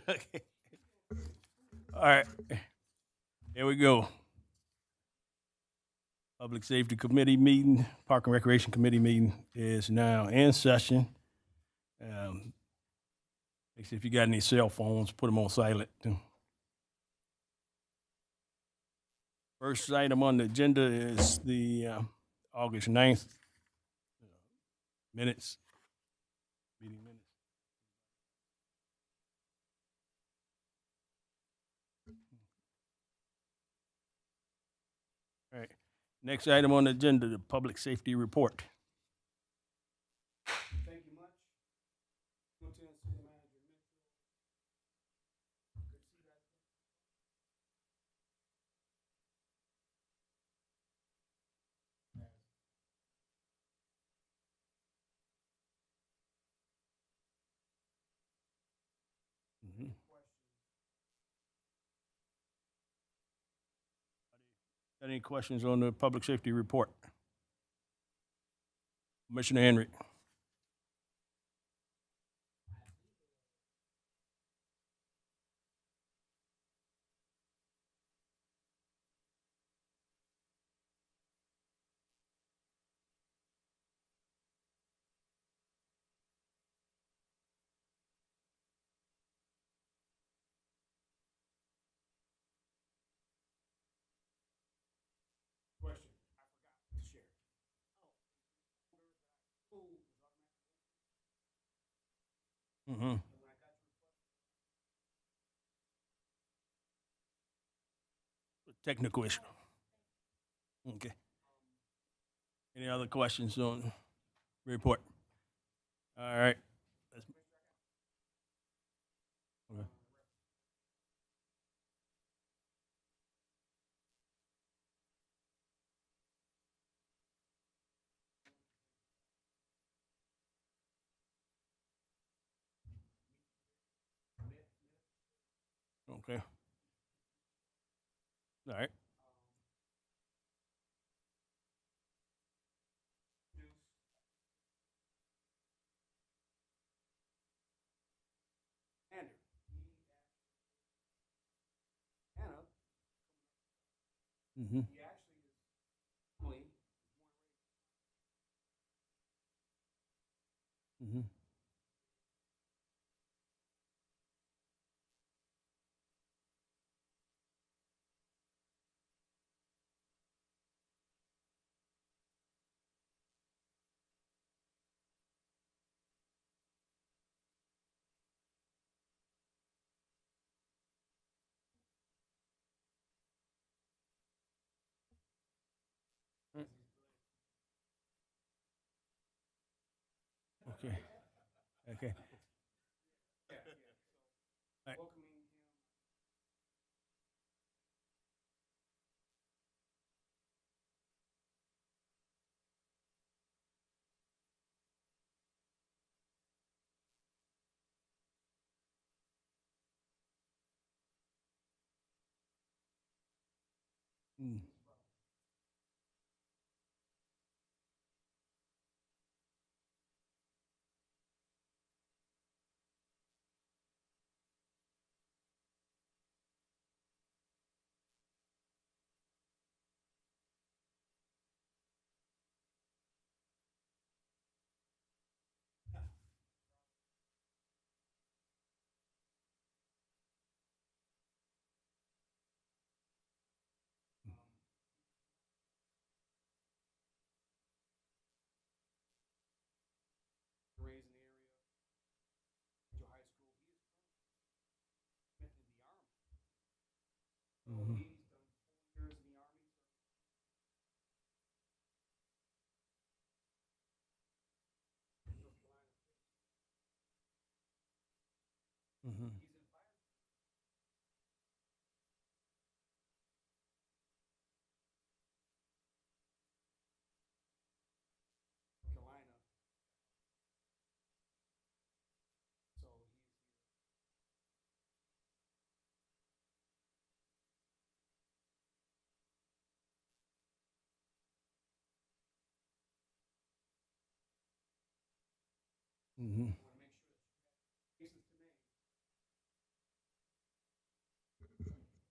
Okay. All right. Here we go. Public Safety Committee meeting, Park and Recreation Committee meeting is now in session. Um, if you got any cell phones, put them on silent. First item on the agenda is the August 9th minutes, meeting minutes. All right. Next item on the agenda, the Public Safety Report. Thank you much. Lieutenant City Manager Mitchell. Good to see you guys. Mm-hmm. Got any questions on the Public Safety Report? Commissioner Henry. Question. I forgot to share. Mm-hmm. Technical issue. Okay. Any other questions on report? All right. Okay. Okay. All right. Andrew. Anna. Mm-hmm. He actually is family. Mm-hmm. Okay. Okay. All right. Mm. Raised in the area, to high school. He is currently in the army. Mm-hmm. He's done 4 years in the army. Mm-hmm. Carolina. So he's. Mm-hmm.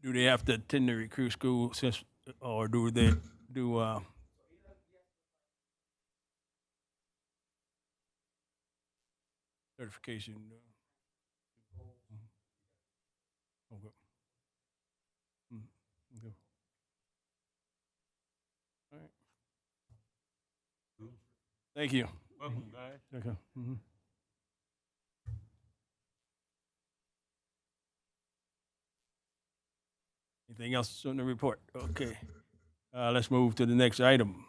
Do they have to attend the recruit school since, or do they do, certification? Okay. Mm, okay. All right. Thank you. Welcome, guys. Okay. Mhm. Anything else on the report? Okay. Let's move to the next item.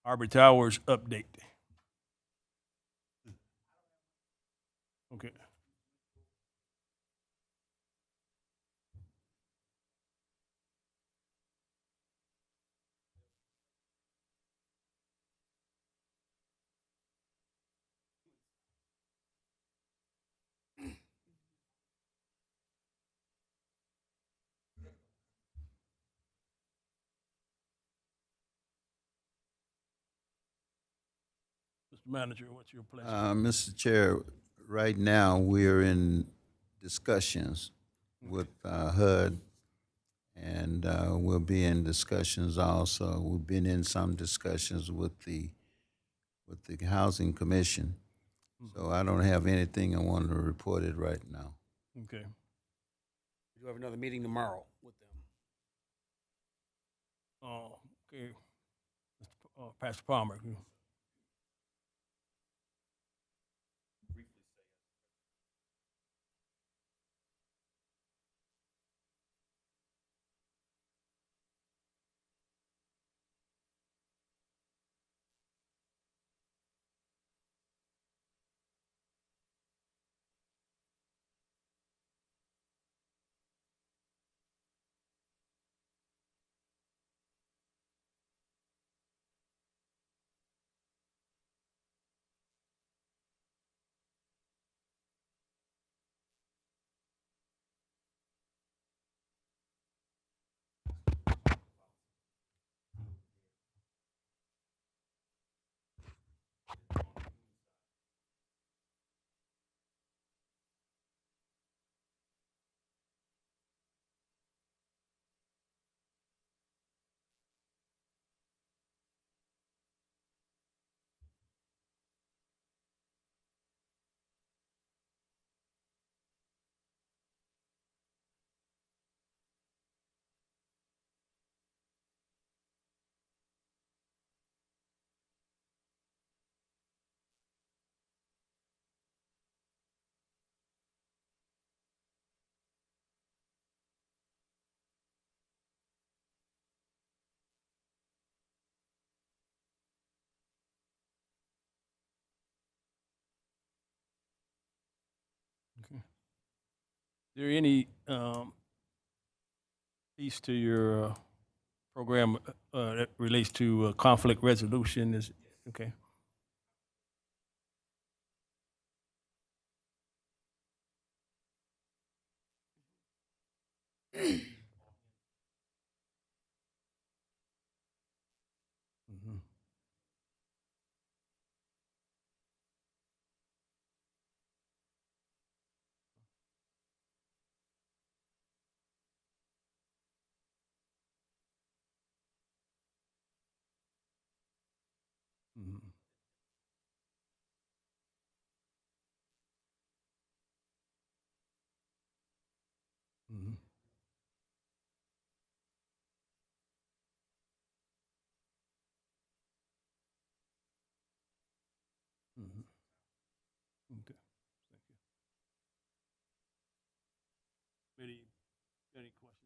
Harbor Towers update. Okay. Mr. Manager, what's your pleasure? Mr. Chair, right now, we're in discussions with HUD, and we'll be in discussions also. We've been in some discussions with the Housing Commission. So I don't have anything I want to report it right now. Okay. We do have another meeting tomorrow with them. Okay. Pastor Palmer. Okay. Is there any piece to your program that relates to conflict resolution? Is okay. Mm-hmm. Mm-hmm. Mm-hmm. Mm-hmm. Okay. Thank you. Any questions?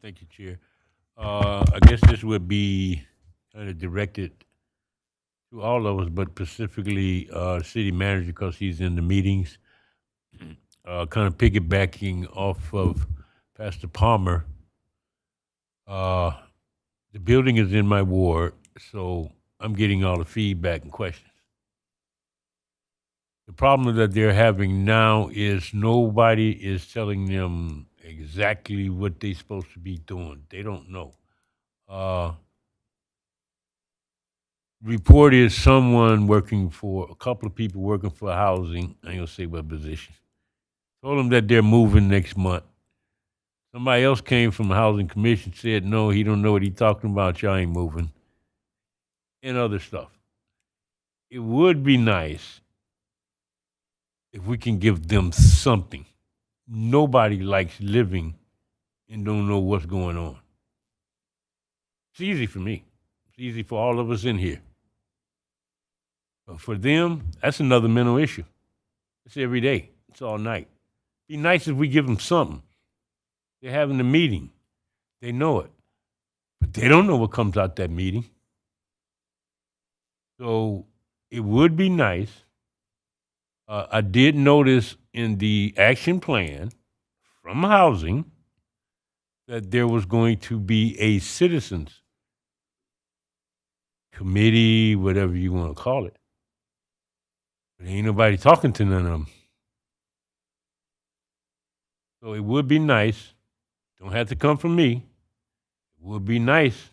Thank you, Chair. I guess this would be kind of directed to all of us, but specifically city manager because he's in the meetings. Kind of piggybacking off of Pastor Palmer. Uh, the building is in my ward, so I'm getting all the feedback and questions. The problem that they're having now is nobody is telling them exactly what they're supposed to be doing. They don't know. Report is someone working for a couple of people working for housing. I ain't gonna say what position. Told them that they're moving next month, Somebody else came from the housing commission, said no, he don't know what he talking about. Y'all ain't moving, and other stuff. It would be nice if we can give them something. Nobody likes living and don't know what's going on. It's easy for me. It's easy for all of us in here. But for them, that's another mental issue. It's every day. It's all night. Be nice if we give them something. They're having a meeting. They know it. But they don't know what comes out that meeting. So it would be nice. I did notice in the action plan from housing that there was going to be a citizens committee, whatever you want to call it. But ain't nobody talking to none of them. So it would be nice. Don't have to come from me. It would be nice.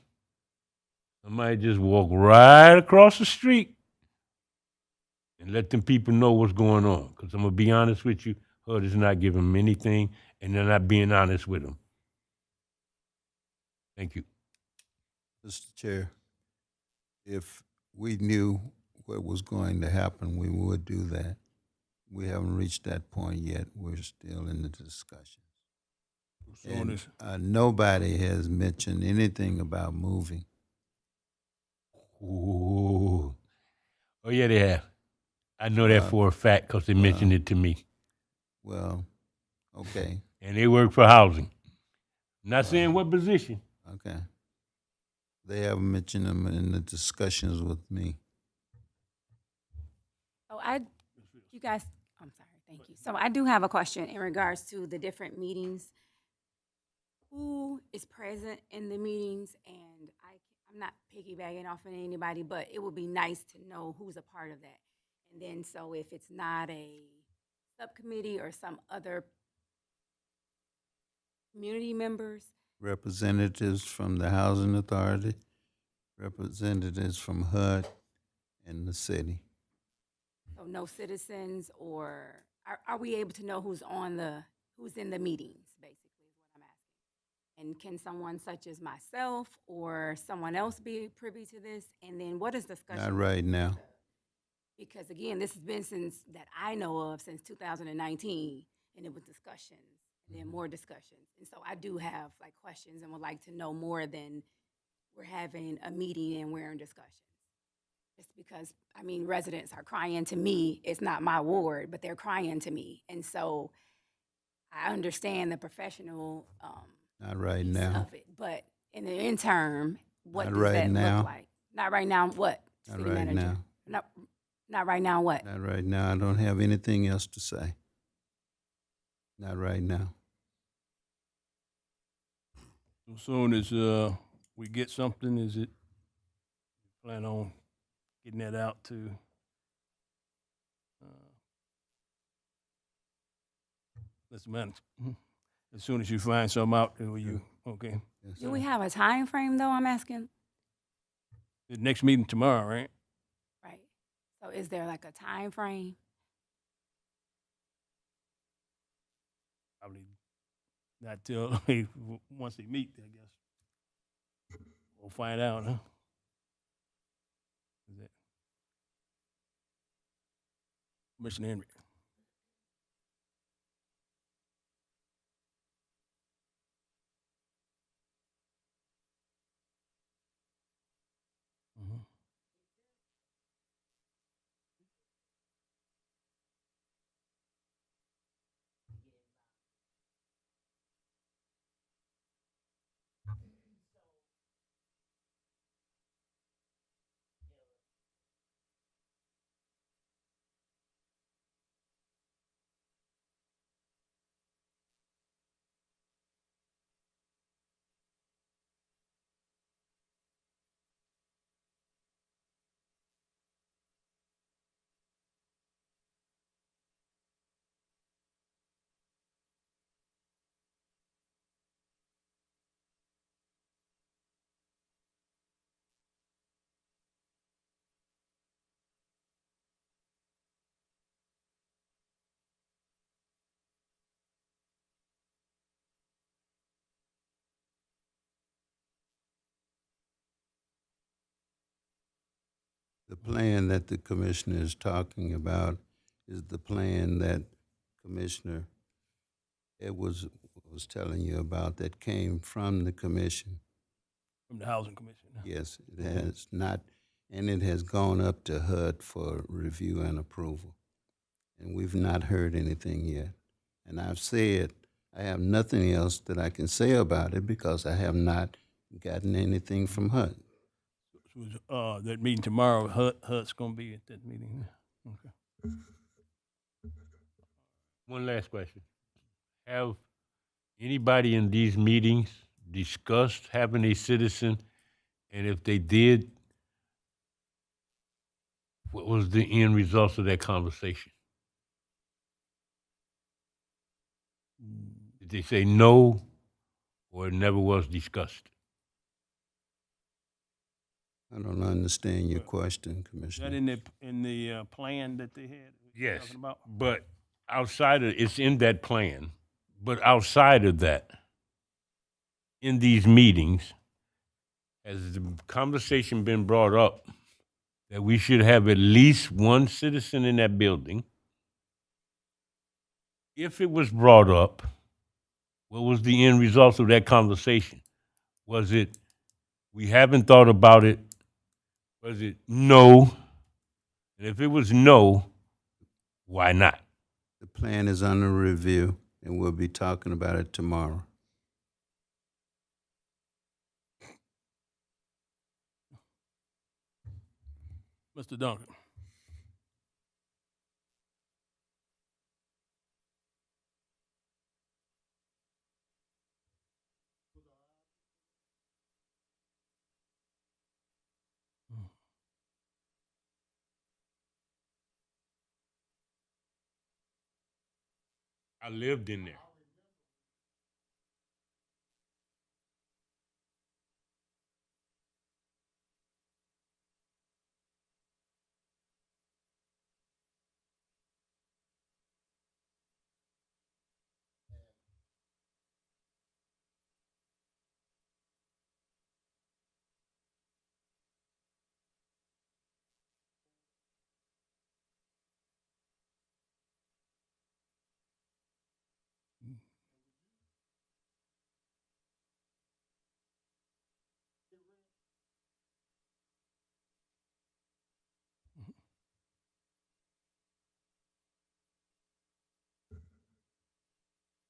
Somebody just walk right across the street and let them people know what's going on. Because I'm going to be honest with you, HUD is not giving them anything, and they're not being honest with them. Thank you. Mr. Chair, if we knew what was going to happen, we would do that. We haven't reached that point yet. We're still in the discussion. Soon as Nobody has mentioned anything about moving. Ooh. Oh, yeah, they have. I know that for a fact because they mentioned it to me. Well, okay, And they work for housing. Not saying what position. okay. They haven't mentioned them in the discussions with me. Oh, you guys, I'm sorry, thank you. So I do have a question in regards to the different meetings. Who is present in the meetings? And I'm not piggybacking off of anybody, but it would be nice to know who's a part of that. And then, so if it's not a subcommittee or some other community members, Representatives from the Housing Authority, representatives from HUD and the city. so no citizens, or are we able to know who's in the meetings, basically, is what I'm asking. And can someone such as myself or someone else be privy to this? And then what is discussion? Not right now. Because again, this has been since, that I know of, since 2019, and it was discussions, and then more discussions. And so I do have like questions and would like to know more than we're having a meeting and we're in discussion. Just because, I mean, residents are crying to me. It's not my ward, but they're crying to me. And so I understand the professional Not right piece now. of it. But in the interim, what Not does right that now. look like? Not right now, what? Not City right manager? now. Not right now, what? Not right now. I don't have anything else to say. Not right now. as soon as we get something, is it plan on getting that out to Mr. Manager? As soon as you find something out, will you? Okay. Yes, Do we sir. have a time frame though, I'm asking? The next meeting tomorrow, right? Right. So is there like a time frame? Probably not till once they meet, I guess. We'll find out, huh? Is it? Commissioner Henry. Mhm. The plan that the commissioner is talking about is the plan that Commissioner Edwards was telling you about that came from the commission. From the Housing Commission. Yes, it has not, and it has gone up to HUD for review and approval. And we've not heard anything yet. And I've said I have nothing else that I can say about it because I have not gotten anything from HUD. So, that meeting tomorrow, HUD's gonna be at that meeting. Okay. One last question. Have anybody in these meetings discussed having a citizen? And if they did, what was the end result of that conversation? Did they say no, or it never was discussed? I don't understand your question, Is Commissioner. that in the plan that they had? Yes, Talking about? but outside of, it's in that plan, but outside of that, in these meetings, has the conversation been brought up that we should have at least one citizen in that building? If it was brought up, what was the end result of that conversation? Was it, we haven't thought about it? Was it no? And if it was no, why not? The plan is under review, and we'll be talking about it tomorrow. Mr. Duncan. I lived in there.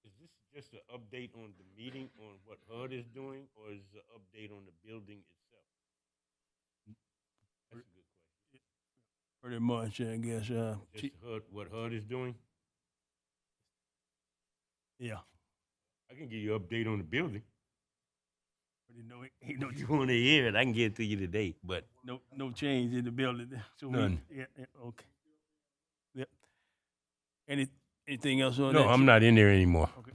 Is this just an update on the meeting, on what HUD is doing, or is it an update on the building itself? That's a good question. Pretty much, I guess. Just HUD, what HUD is doing? Yeah. I can give you an update on the building. Pretty no, If you want to hear it, I can get it to you today, but no change in the building. So None. Yeah, okay. Yep. Anything else on that? no, I'm not in there anymore. Okay.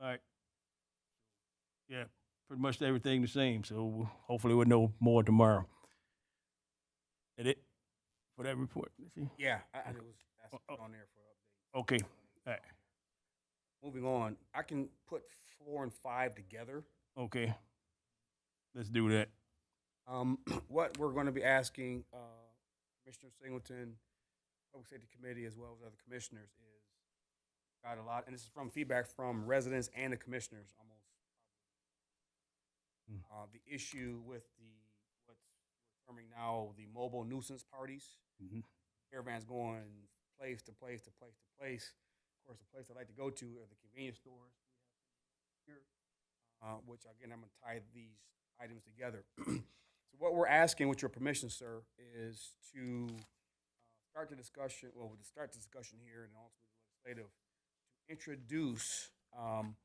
All right. Yeah, pretty much everything the same. So hopefully we'll know more tomorrow. That it for that report? Let's see. Yeah, that's on there for updates. Okay. All right. Moving on, I can put 4 and 5 together. Okay. Let's do that. What we're going to be asking Commissioner Singleton, Public Safety Committee, as well as other commissioners, is got a lot, and this is from feedback from residents and the commissioners almost. The issue with what's we're terming now the mobile nuisance parties. Mhm. Caravans going place to place to place to place. Of course, the place I like to go to are the convenience stores here, which again, I'm going to tie these items together. So what we're asking, with your permission, sir, is to start the discussion, well, we'll start the discussion here and also legislative, to introduce some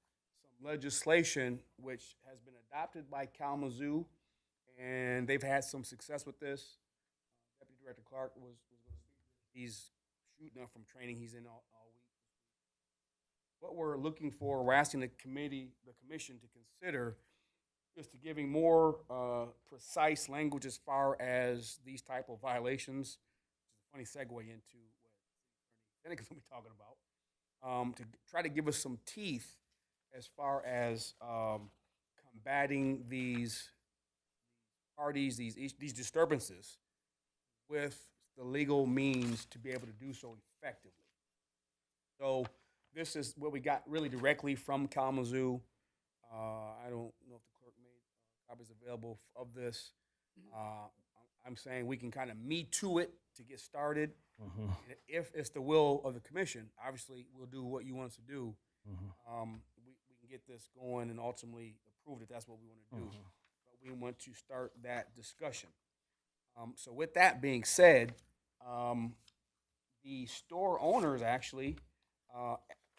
legislation which has been adopted by Kalamazoo, and they've had some success with this. Deputy Director Clark was he's shooting up from training he's in all week. What we're looking for, we're asking the commission to consider, is to giving more precise language as far as these type of violations. It's a funny segue into what Seneca's going to be talking about. To try to give us some teeth as far as combating these parties, these disturbances, with the legal means to be able to do so effectively. So this is what we got really directly from Kalamazoo. I don't know if the clerk made copies available of this. I'm saying we can kind of meet to it to get started. And if it's the will of the commission, obviously we'll do what you want us to do. We can get this going and ultimately approve it. That's what we want to do. But we want to start that discussion. So with that being said, the store owners actually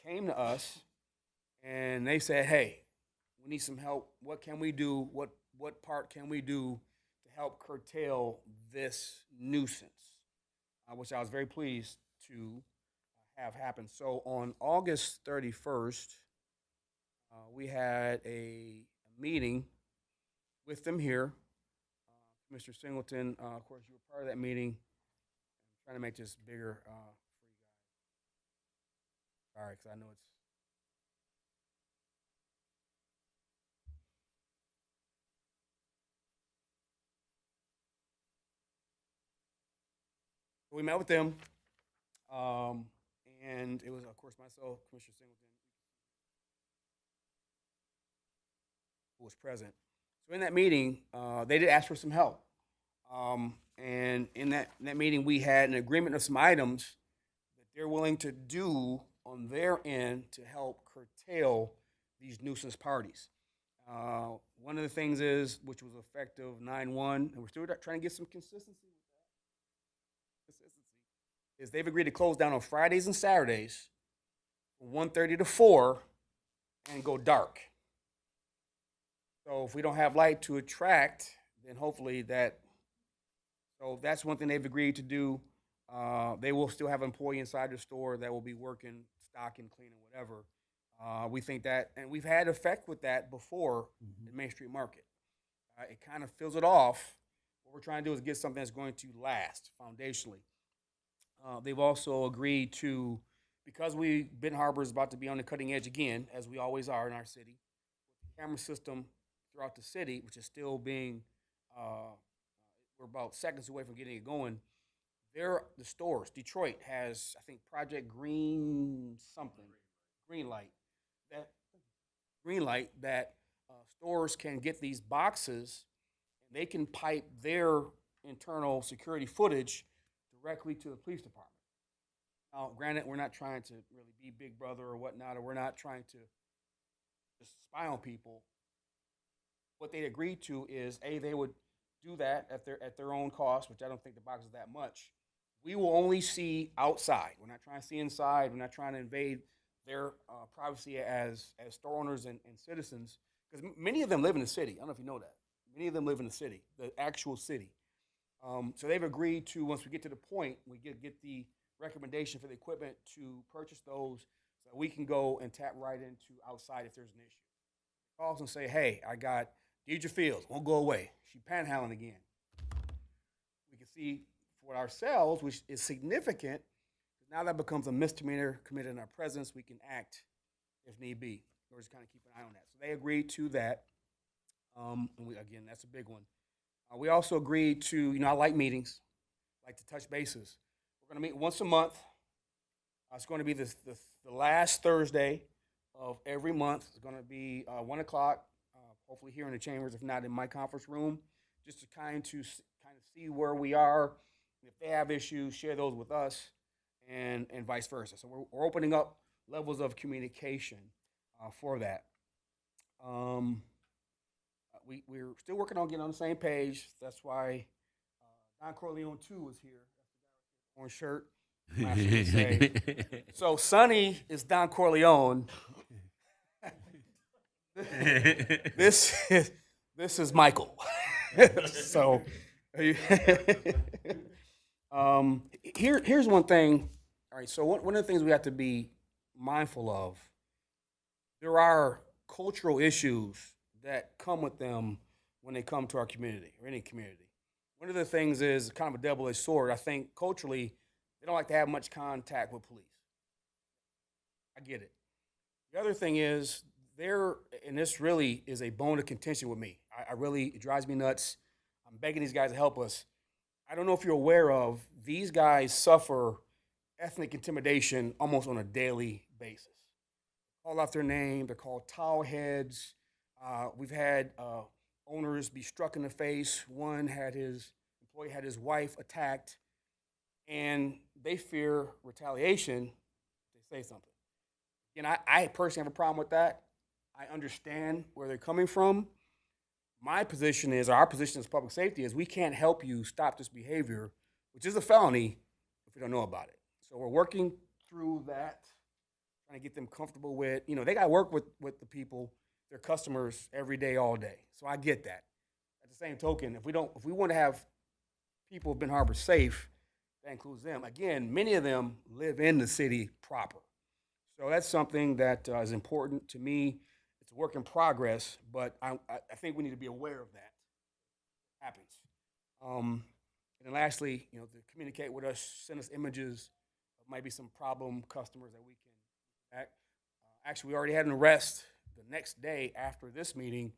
came to us and they said, hey, we need some help. What can we do? What part can we do to help curtail this nuisance? Which I was very pleased to have happen. So on August 31st, we had a meeting with them here. Mr. Singleton, of course, you were part of that meeting. I'm trying to make this bigger for you guys. All right, because I know it's. We met with them, and it was, of course, myself, Commissioner Singleton, who was present. So in that meeting, they did ask for some help. And in that meeting, we had an agreement of some items that they're willing to do on their end to help curtail these nuisance parties. One of the things is, which was effective 9/1, and we're still trying to get some consistency with that. Is they've agreed to close down on Fridays and Saturdays from 1:30 to 4 and go dark. So if we don't have light to attract, then hopefully so that's one thing they've agreed to do. They will still have an employee inside the store that will be working, stocking, cleaning, whatever. We think that, and we've had effect with that before in Main Street Market. It kind of fills it off. What we're trying to do is get something that's going to last foundationally. They've also agreed to, because Benton Harbor is about to be on the cutting edge again, as we always are in our city, with the camera system throughout the city, which is still being, we're about seconds away from getting it going. The stores, Detroit has, I think, Project Green something, Green Light. That stores can get these boxes, and they can pipe their internal security footage directly to the police department. Now, granted, we're not trying to really be Big Brother or whatnot, or we're not trying to just spy on people. What they agreed to is, they would do that at their own cost, which I don't think the box is that much. We will only see outside. We're not trying to see inside. We're not trying to invade their privacy as store owners and citizens, because many of them live in the city. I don't know if you know that. Many of them live in the city, the actual city. So they've agreed to, once we get to the point, we get the recommendation for the equipment to purchase those, so we can go and tap right into outside if there's an issue. Calls and say, hey, I got Deidre Fields, won't go away. She panhandling again. We can see for ourselves, which is significant, now that becomes a misdemeanor committed in our presence. We can act if need be, or just kind of keep an eye on that. So they agreed to that. And again, that's a big one. We also agreed to, I like meetings, like to touch bases. We're going to meet once a month. It's going to be the last Thursday of every month. It's going to be 1 o'clock, hopefully here in the chambers, if not in my conference room, just to kind of see where we are. If they have issues, share those with us, and vice versa. So we're opening up levels of communication for that. We're still working on getting on the same page. That's why Don Corleone 2 is here. That's the guy with the orange shirt. So Sonny is Don Corleone. This is Michael. So here's one thing. All right, so one of the things we have to be mindful of, there are cultural issues that come with them when they come to our community or any community. One of the things is kind of a double-edged sword. I think culturally, they don't like to have much contact with police. I get it. The other thing is, and this really is a bone of contention with me. It drives me nuts. I'm begging these guys to help us. I don't know if you're aware of, these guys suffer ethnic intimidation almost on a daily basis. Call out their name, they're called towel heads. We've had owners be struck in the face. One had his employee had his wife attacked, and they fear retaliation if they say something. And I personally have a problem with that. I understand where they're coming from. My position is, or our position as public safety is, we can't help you stop this behavior, which is a felony, if we don't know about it. So we're working through that, trying to get them comfortable with, they got to work with the people, their customers, every day, all day. So I get that. At the same token, if we want to have people of Ben Harbor safe, that includes them. Again, many of them live in the city proper. So that's something that is important to me. It's a work in progress, but I think we need to be aware of that. Happens. And then lastly, to communicate with us, send us images of maybe some problem customers that we can act. Actually, we already had an arrest the next day after this meeting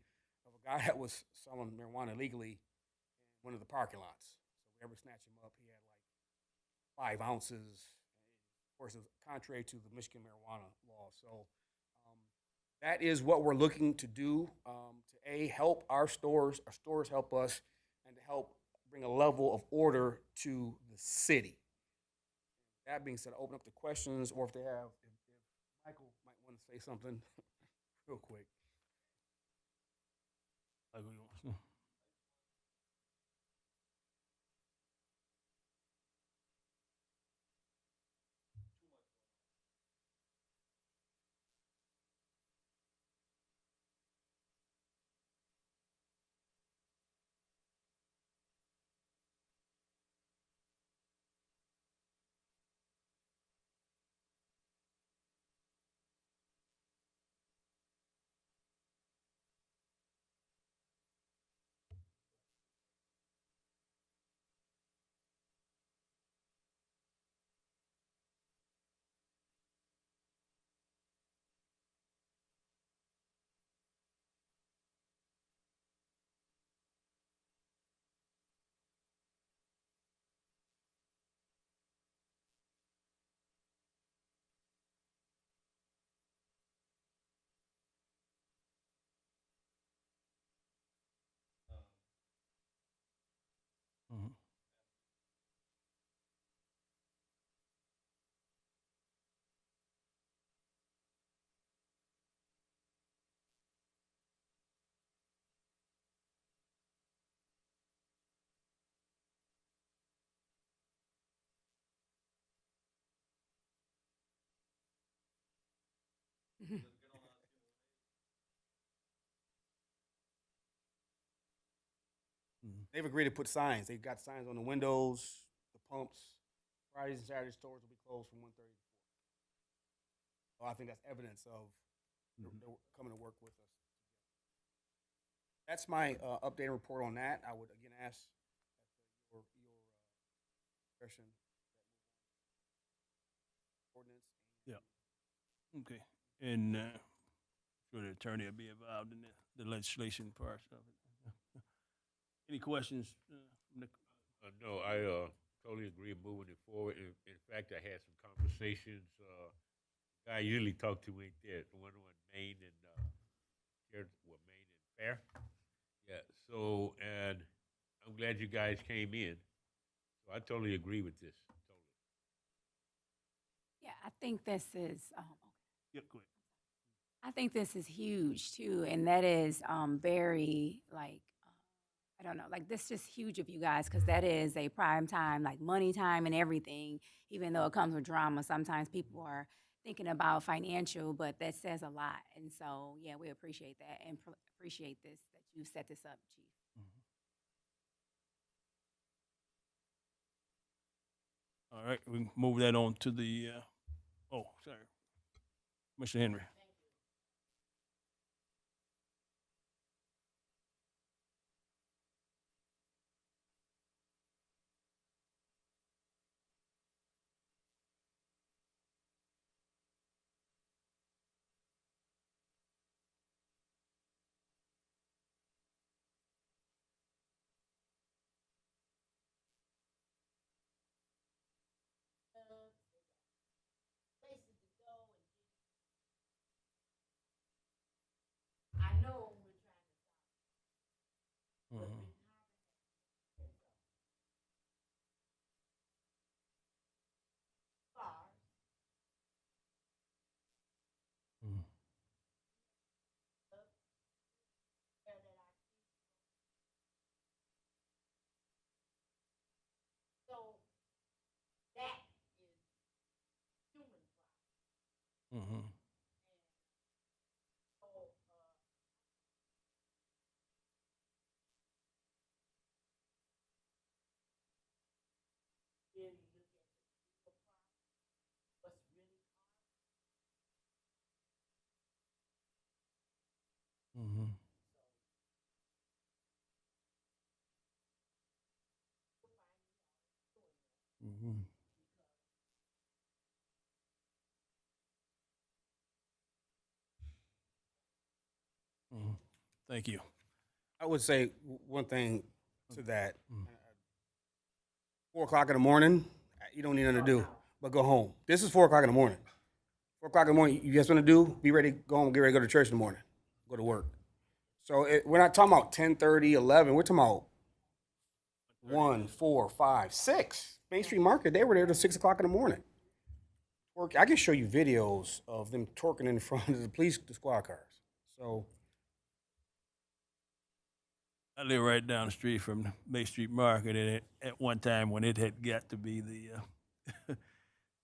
of a guy that was selling marijuana illegally in one of the parking lots. So we ever snatched him up, he had like 5 ounces. Of course, it's contrary to the Michigan marijuana law. So that is what we're looking to do to help our stores help us, and to help bring a level of order to the city. That being said, I open up to questions, or if Michael might want to say something real quick. Like we want- Mhm. Mhm. They've agreed to put signs. They've got signs on the windows, the pumps. Fridays and Saturdays stores will be closed from 1:30 to 4. So I think that's evidence of they're coming to work with us. That's my updated report on that. I would again ask that your discretion ordinance. Yeah. Okay. And sure the attorney will be involved in the legislation part of it. Any questions from the No, I totally agree moving it forward. In fact, I had some conversations. Guy I usually talk to ain't there. The one on Main and Main and Fair. Yeah. So, and I'm glad you guys came in. So I totally agree with this. Totally. Yeah, I think this is. Yeah, quick. I think this is huge too, and that is very like I don't know, like this just huge of you guys because that is a prime time, like money time and everything. Even though it comes with drama, sometimes people are thinking about financial, but that says a lot. And so, yeah, we appreciate that and appreciate this that you set this up, Chief. All right, we can move that on to the. Oh, sorry, Mr. Henry. Mm-hmm. Mm-hmm. Mm-hmm. Mm-hmm. Thank you. I would say one thing to that. Mm. 4 o'clock in the morning, you don't need nothing to do but go home. This is 4 o'clock in the morning. 4 o'clock in the morning, you just want to do, be ready, go home, get ready to go to church in the morning, go to work. So we're not talking about 10:30, 11. We're talking about 1, 4, 5, 6. Main Street Market, they were there till 6 o'clock in the morning. I can show you videos of them twerking in front of the police, the squad cars. So I live right down the street from the Bay Street Market, and at one time when it had got to be the,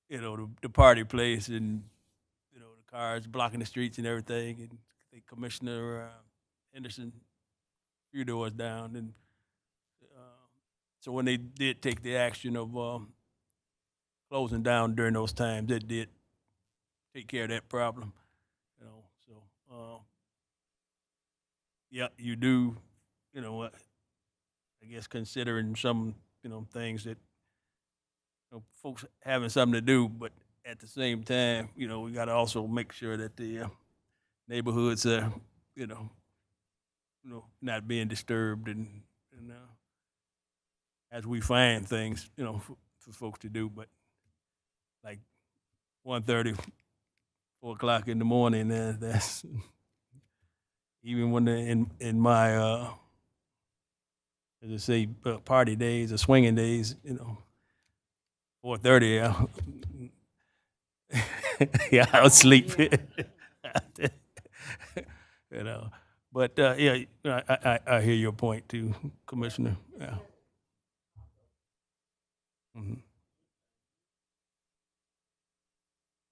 the party place, and the cars blocking the streets and everything, and the Commissioner Henderson, a few doors down, and so when they did take the action of closing down during those times, it did take care of that problem, So yeah, you do, what I guess considering some things that folks having something to do, but at the same time, we got to also make sure that the neighborhoods are, you know, not being disturbed, and as we find things, for folks to do, but like 1:30, 4 o'clock in the morning, that's even when they're in my as I say, party days or swinging days, 4:30, yeah, I was sleep. you know. But yeah, I hear your point too, Commissioner. Yeah. Mm-hmm.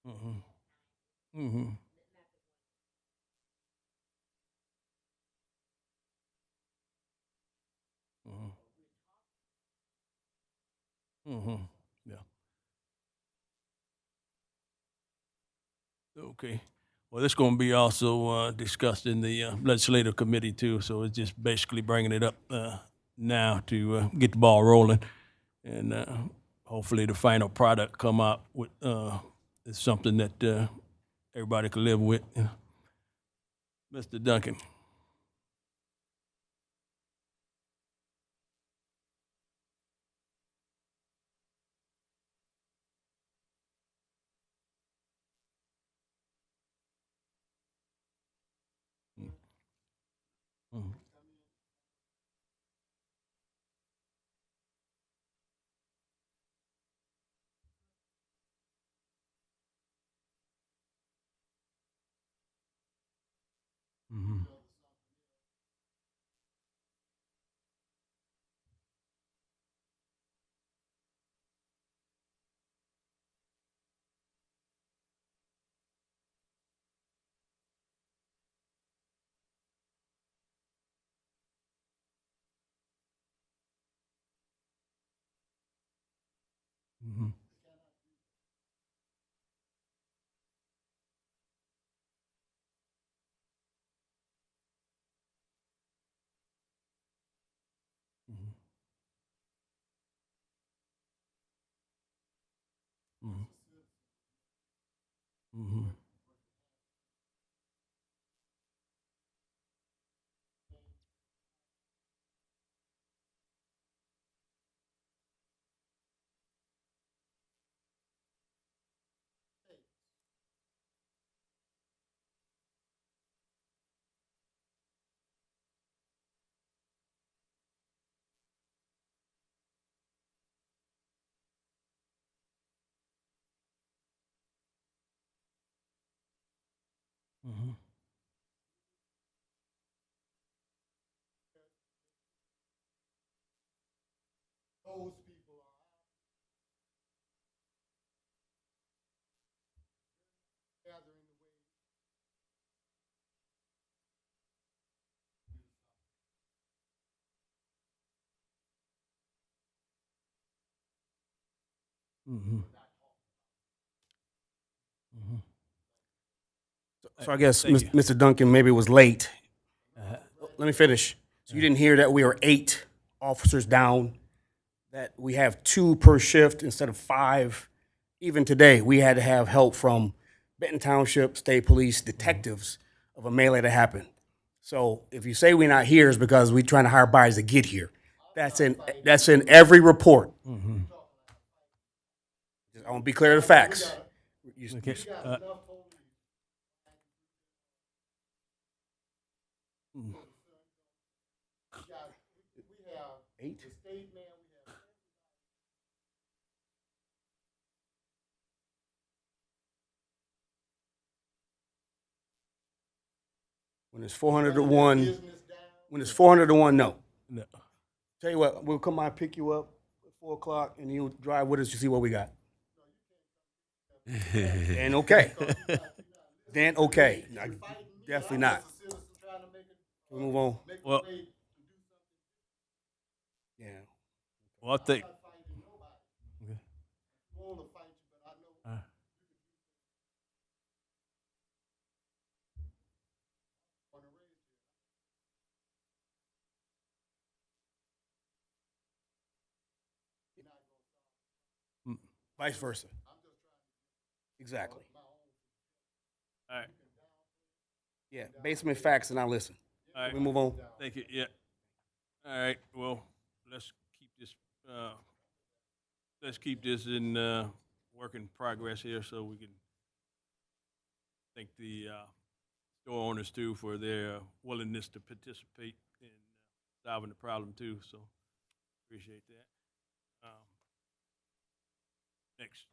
Mm-hmm. Mm-hmm. Mm-hmm. Mm-hmm. Yeah. Okay. Well, it's going to be also discussed in the legislative committee too. So it's just basically bringing it up now to get the ball rolling, and hopefully the final product come out with is something that everybody can live with. Mr. Duncan. Mm-hmm. Mm-hmm. Mm-hmm. Mm-hmm. Mm-hmm. Mm-hmm. Mm-hmm. Mm-hmm. So I guess Thank you. Mr. Duncan maybe was late. Uh-huh. Let me finish. So you didn't hear that we are 8 officers down, that we have 2 per shift instead of 5. Even today, we had to have help from Benton Township State Police detectives of a melee that happened. So if you say we're not here, it's because we're trying to hire bodies to get here. That's in every report. Mm-hmm. I want to be clear to the facts. Okay. Mm. 8? When it's 400 to 1, when it's 400 to 1, no. No. Tell you what, we'll come by and pick you up at 4 o'clock, and you'll drive with us to see what we got. Then okay. Then okay. No, definitely not. We move on. Well, Yeah. well, I think. Okay. Vice versa. Exactly. All right. Yeah. Basement facts, and I listen. All right. We move on. Thank you. Yeah. All right. Well, let's keep this. Let's keep this in work in progress here, so we can thank the store owners too for their willingness to participate in solving the problem too. So appreciate that. Next.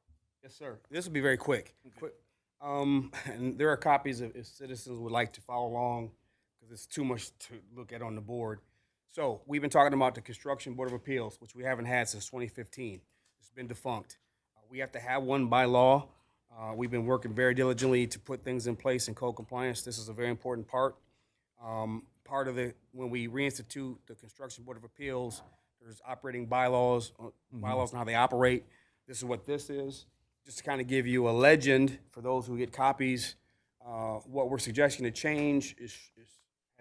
Yes, sir. This will be very quick. Quick. And there are copies if citizens would like to follow along, because it's too much to look at on the board. So we've been talking about the Construction Board of Appeals, which we haven't had since 2015. It's been defunct. We have to have one by law. We've been working very diligently to put things in place in code compliance. This is a very important part. Part of when we reinstitute the Construction Board of Appeals, there's operating bylaws on how they operate. This is what this is. Just to kind of give you a legend for those who get copies, what we're suggesting to change has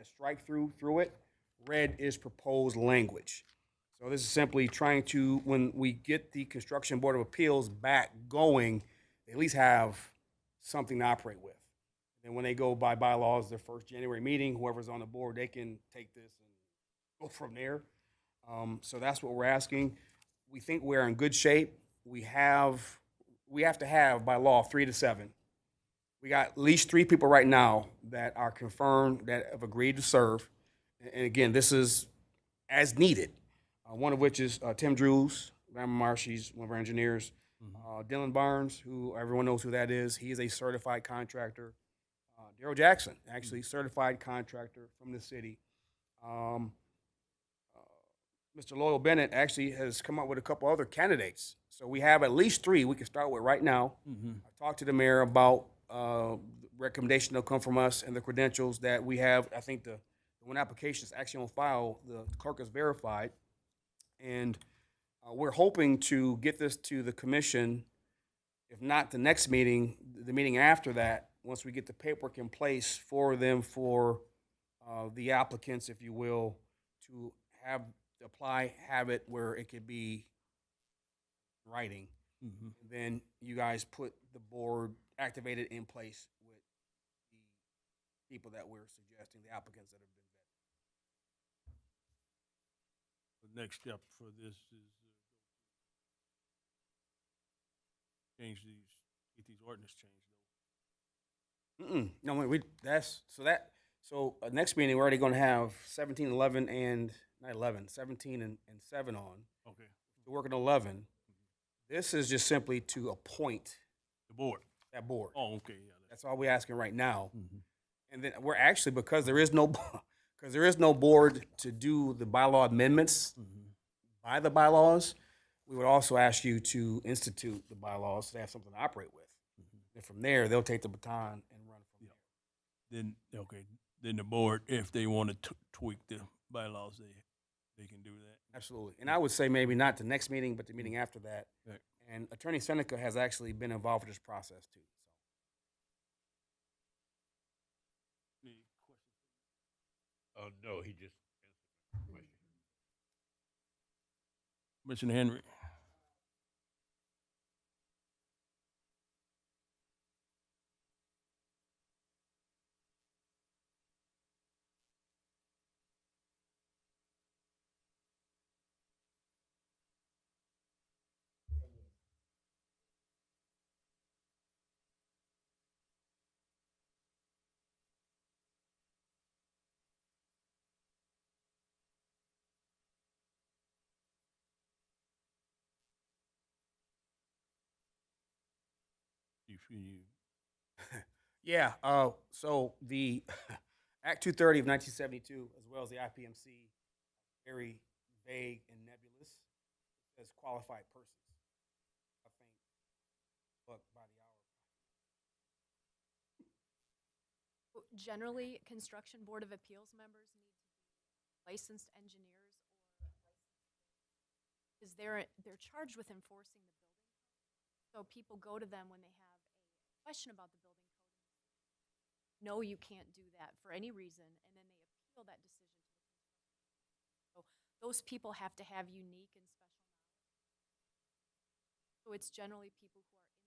strike through it. Red is proposed language. So this is simply trying to, when we get the Construction Board of Appeals back going, they at least have something to operate with. And when they go by bylaws, their first January meeting, whoever's on the board, they can take this and go from there. So that's what we're asking. We think we're in good shape. We have to have by law 3 to 7. We got at least 3 people right now that are confirmed that have agreed to serve. And again, this is as needed. One of which is Tim Drews, Grandma Marsh, he's one of our engineers. Dylan Barnes, who everyone knows who that is. He is a certified contractor. Daryl Jackson, actually certified contractor from the city. Mr. Loyal Bennett actually has come up with a couple other candidates. So we have at least 3 we can start with right now. I talked to the mayor about the recommendation that'll come from us and the credentials that we have. I think the one application is actually on file, the clerk is verified. And we're hoping to get this to the commission, if not the next meeting, the meeting after that, once we get the paperwork in place for them, for the applicants, if you will, to have it where it could be writing. Then you guys put the board, activate it in place with the people that we're suggesting, the applicants that have been vetted. The next step for this is get these ordinance changed. No, so next meeting, we're already gonna have 17, 11, and, not 11, 17 and 7 on. Okay. We're working on 11. This is just simply to appoint The board. that board. Oh, okay. Yeah. That's all we're asking right now. And then we're actually, because there is no board to do the bylaw amendments by the bylaws, we would also ask you to institute the bylaws so they have something to operate with. And from there, they'll take the baton and run from there. Then the board, if they want to tweak the bylaws, they can do that. Absolutely. And I would say maybe not the next meeting, but the meeting after that. Right. And Attorney Seneca has actually been involved with this process too. So. Any questions? No, he just answered my question. Commissioner Henry. You Yeah. So the Act 230 of 1972, as well as the IPMC, very vague and nebulous. It says qualified persons. I think book by the hour. Generally, construction board of appeals members need to be licensed engineers or because they're charged with enforcing the building code. So people go to them when they have a question about the building code. No, you can't do that for any reason, and then they appeal that decision to the construction. So those people have to have unique and special knowledge. So it's generally people who are in the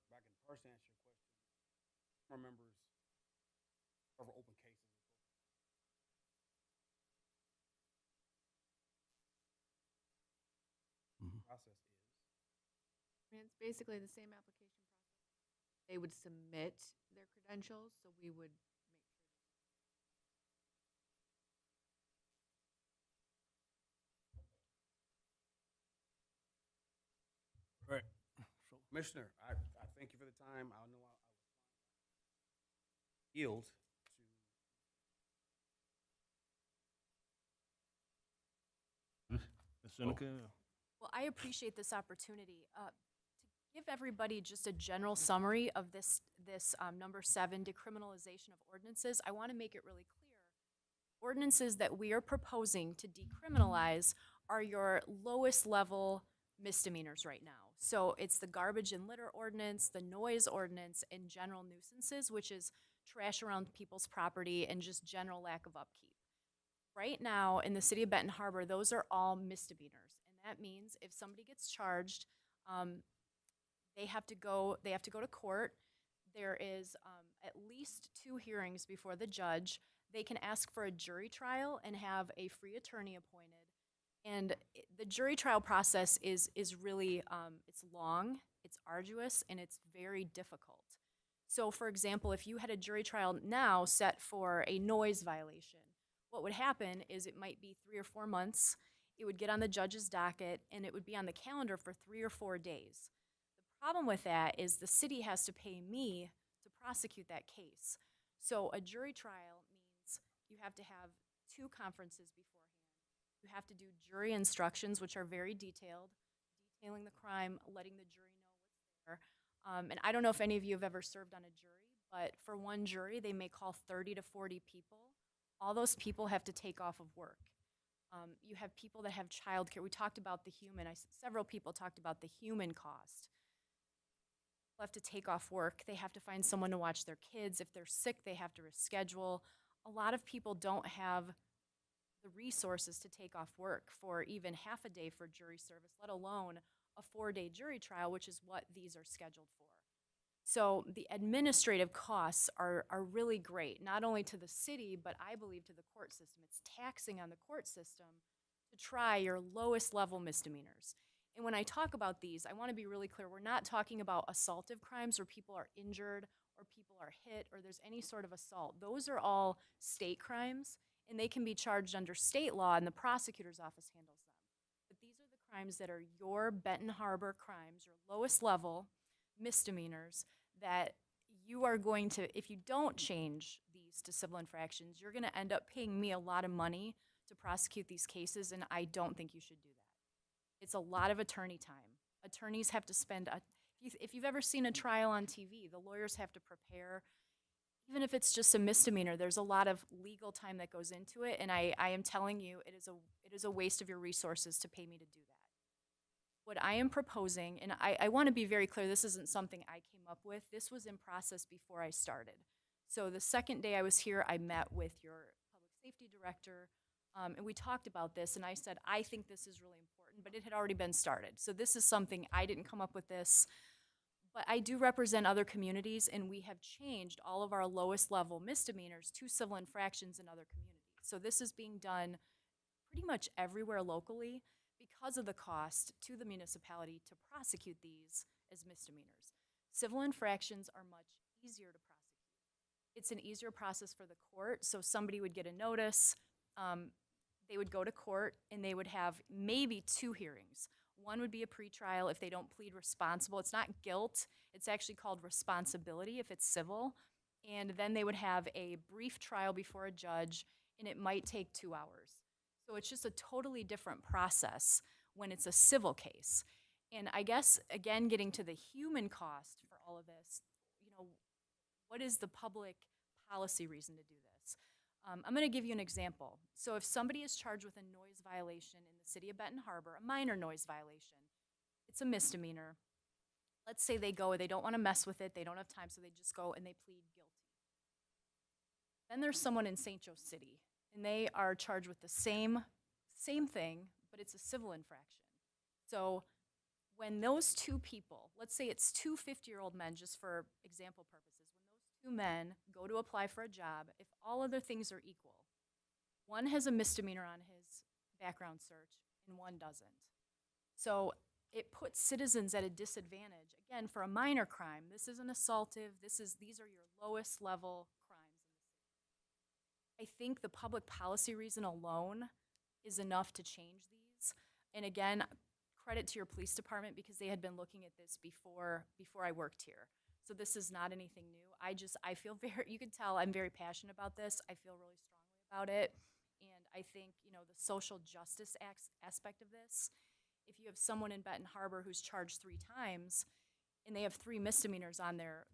Back in person, answer your question. Remembers several open cases. Process is. I mean, it's basically the same application process. They would submit their credentials, so we would make Right. So, Commissioner, I thank you for the time. I know I was yield to. Ms. Seneca. Well, I appreciate this opportunity. To give everybody just a general summary of this number 7 decriminalization of ordinances, I want to make it really clear. Ordinances that we are proposing to decriminalize are your lowest level misdemeanors right now. So it's the garbage and litter ordinance, the noise ordinance, and general nuisances, which is trash around people's property and just general lack of upkeep. Right now, in the city of Benton Harbor, those are all misdemeanors. And that means if somebody gets charged, they have to go to court. There is at least 2 hearings before the judge. They can ask for a jury trial and have a free attorney appointed. And the jury trial process is really, it's long, it's arduous, and it's very difficult. So for example, if you had a jury trial now set for a noise violation, what would happen is it might be 3 or 4 months, it would get on the judge's docket, and it would be on the calendar for 3 or 4 days. The problem with that is the city has to pay me to prosecute that case. So a jury trial means you have to have 2 conferences beforehand. You have to do jury instructions, which are very detailed, detailing the crime, letting the jury know what's there. And I don't know if any of you have ever served on a jury, but for one jury, they may call 30 to 40 people. All those people have to take off of work. You have people that have childcare. We talked about the human. Several people talked about the human cost. People have to take off work. They have to find someone to watch their kids. If they're sick, they have to reschedule. a lot of people don't have the resources to take off work for even half a day for jury service, let alone a 4-day jury trial, which is what these are scheduled for. So the administrative costs are really great, not only to the city, but I believe to the court system. It's taxing on the court system to try your lowest level misdemeanors. And when I talk about these, I want to be really clear. We're not talking about assaultive crimes where people are injured or people are hit or there's any sort of assault. Those are all state crimes, and they can be charged under state law, and the prosecutor's office handles them. But these are the crimes that are your Benton Harbor crimes, your lowest level misdemeanors that you are going to, if you don't change these to civil infractions, you're going to end up paying me a lot of money to prosecute these cases, and I don't think you should do that. It's a lot of attorney time. Attorneys have to spend, if you've ever seen a trial on TV, the lawyers have to prepare. Even if it's just a misdemeanor, there's a lot of legal time that goes into it, and I am telling you, it is a waste of your resources to pay me to do that. What I am proposing, and I want to be very clear, this isn't something I came up with. This was in process before I started. So the second day I was here, I met with your public safety director, and we talked about this, and I said, I think this is really important, but it had already been started. So this is something, I didn't come up with this, but I do represent other communities, and we have changed all of our lowest level misdemeanors to civil infractions in other communities. So this is being done pretty much everywhere locally because of the cost to the municipality to prosecute these as misdemeanors. Civil infractions are much easier to prosecute. It's an easier process for the court, so somebody would get a notice, they would go to court, and they would have maybe 2 hearings. One would be a pretrial if they don't plead responsible. It's not guilt, it's actually called responsibility if it's civil. And then they would have a brief trial before a judge, and it might take 2 hours. So it's just a totally different process when it's a civil case. And I guess, again, getting to the human cost for all of this, you know, what is the public policy reason to do this? I'm going to give you an example. So if somebody is charged with a noise violation in the city of Benton Harbor, a minor noise violation, it's a misdemeanor. Let's say they go, they don't want to mess with it, they don't have time, so they just go and they plead guilty. Then there's someone in St. Joe City, and they are charged with the same thing, but it's a civil infraction. So when those 2 people, let's say it's 2 50-year-old men, just for example purposes, when those 2 men go to apply for a job, if all other things are equal, one has a misdemeanor on his background search and one doesn't. So it puts citizens at a disadvantage. Again, for a minor crime, this isn't assaultive, these are your lowest level crimes in the city. I think the public policy reason alone is enough to change these. And again, credit to your police department because they had been looking at this before I worked here. So this is not anything new. I feel you can tell I'm very passionate about this. I feel really strongly about it. And I think, you know, the social justice aspect of this, if you have someone in Benton Harbor who's charged 3 times and they have 3 misdemeanors on their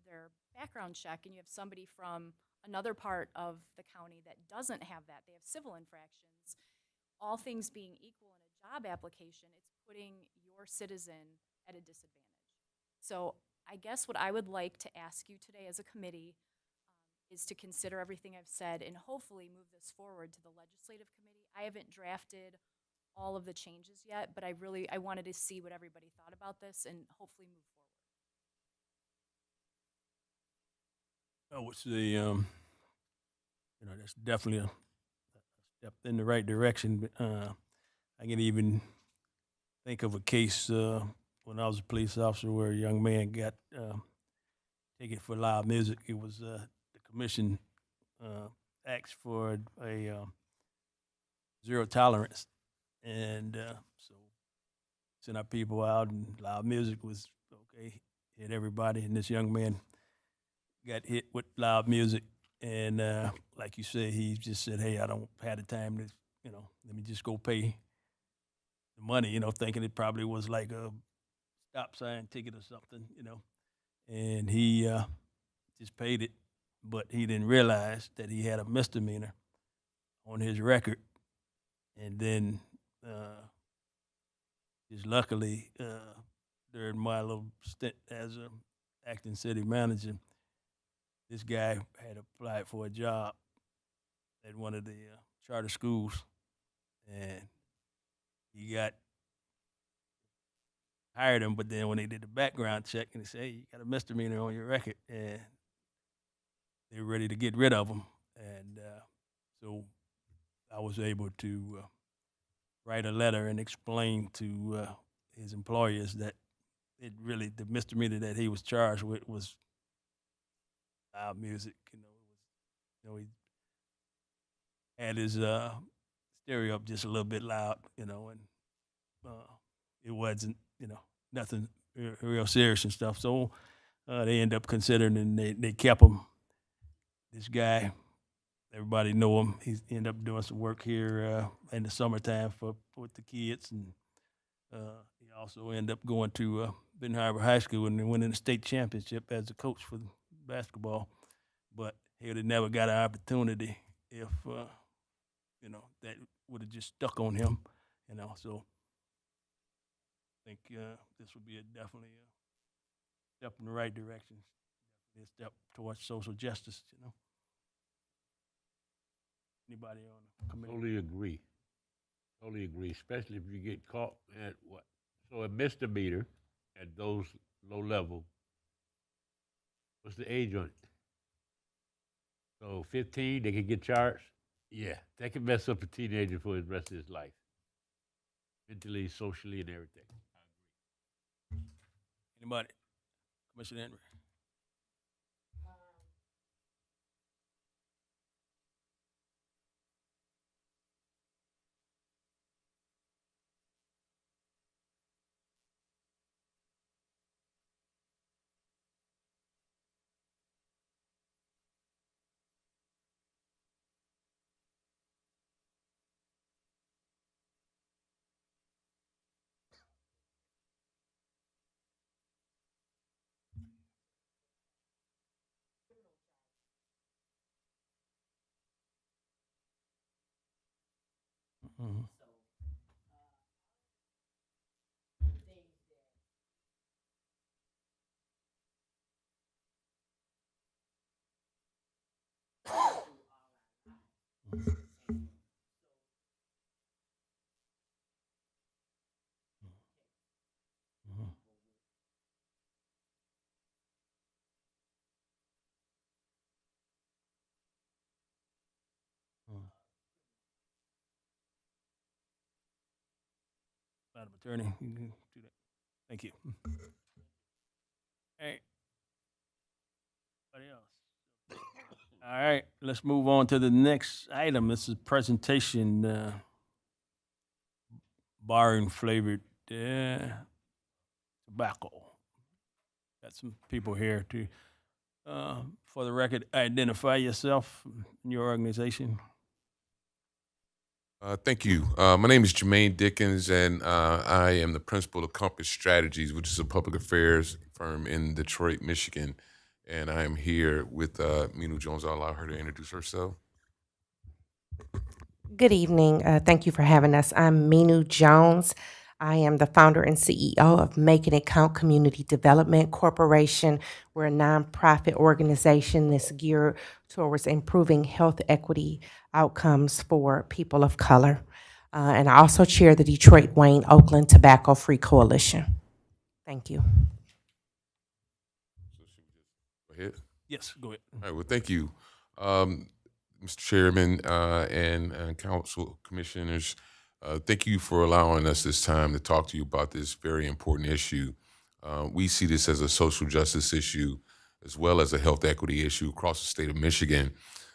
background check, and you have somebody from another part of the county that doesn't have that, they have civil infractions, all things being equal in a job application, it's putting your citizen at a disadvantage. So I guess what I would like to ask you today as a committee is to consider everything I've said and hopefully move this forward to the legislative committee. I haven't drafted all of the changes yet, but I wanted to see what everybody thought about this and hopefully move forward. I would say, you know, that's definitely a step in the right direction. I can even think of a case when I was a police officer where a young man got ticket for loud music. It was the commission asked for a 0 tolerance, and so sent our people out, and loud music was okay, hit everybody, and this young man got hit with loud music, and like you said, he just said, hey, I don't have the time to, you know, let me just go pay the money, you know, thinking it probably was like a stop sign ticket or something, you know, and he just paid it, but he didn't realize that he had a misdemeanor on his record, and then just luckily during my little stint as a acting city manager, this guy had applied for a job at one of the charter schools, and he got hired him. But then when they did the background check, and they say, hey, you got a misdemeanor on your record, and they were ready to get rid of him. And so I was able to write a letter and explain to his employers that it really, the misdemeanor that he was charged with was loud music. He had his stereo up just a little bit loud, and it wasn't, nothing real serious and stuff. So they end up considering, and they kept him. This guy, everybody know him. He ended up doing some work here in the summertime with the kids, and he also ended up going to Benton Harbor High School and winning the state championship as a coach for basketball. But he would have never got an opportunity if that would have just stuck on him. So I think this would be definitely a step in the right direction, a step towards social justice. Anybody on the committee? Totally agree. Totally agree, especially if you get caught at what? So a misdemeanor at those low level, what's the age on it? So 15, they can get charged? Yeah, that can mess up a teenager for the rest of his life, mentally, socially, and everything. Anybody? Commissioner Henry? Mm-hmm. Madam Attorney, you can do that. Thank you. All right. Anybody else? All right, let's move on to the next item. This is presentation bar and flavored tobacco. Got some people here to, for the record, identify yourself and your organization. Thank you. My name is Jermaine Dickens, and I am the principal of Compass Strategies, which is a public affairs firm in Detroit, Michigan. And I am here with Minu Jones. I'll allow her to introduce herself. Good evening. Thank you for having us. I'm Minu Jones. I am the founder and CEO of Making It Count Community Development Corporation. We're a nonprofit organization that's geared towards improving health equity outcomes for people of color. And I also chair the Detroit Wayne Oakland Tobacco Free Coalition. Thank you. Go ahead. Yes, go ahead. All right. Well, thank you, Mr. Chairman and Council Commissioners. Thank you for allowing us this time to talk to you about this very important issue. We see this as a social justice issue as well as a health equity issue across the state of Michigan.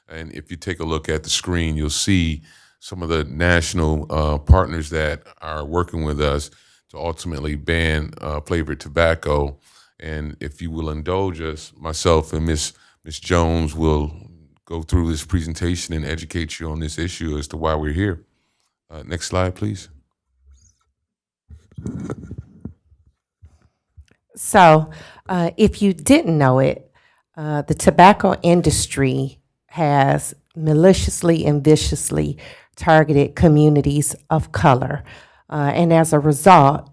And if you take a look at the screen, you'll see some of the national partners that are working with us to ultimately ban flavored tobacco. And if you will indulge us, myself and Ms. Jones will go through this presentation and educate you on this issue as to why we're here. Next slide, please. So, if you didn't know it, the tobacco industry has maliciously and viciously targeted communities of color. And as a result,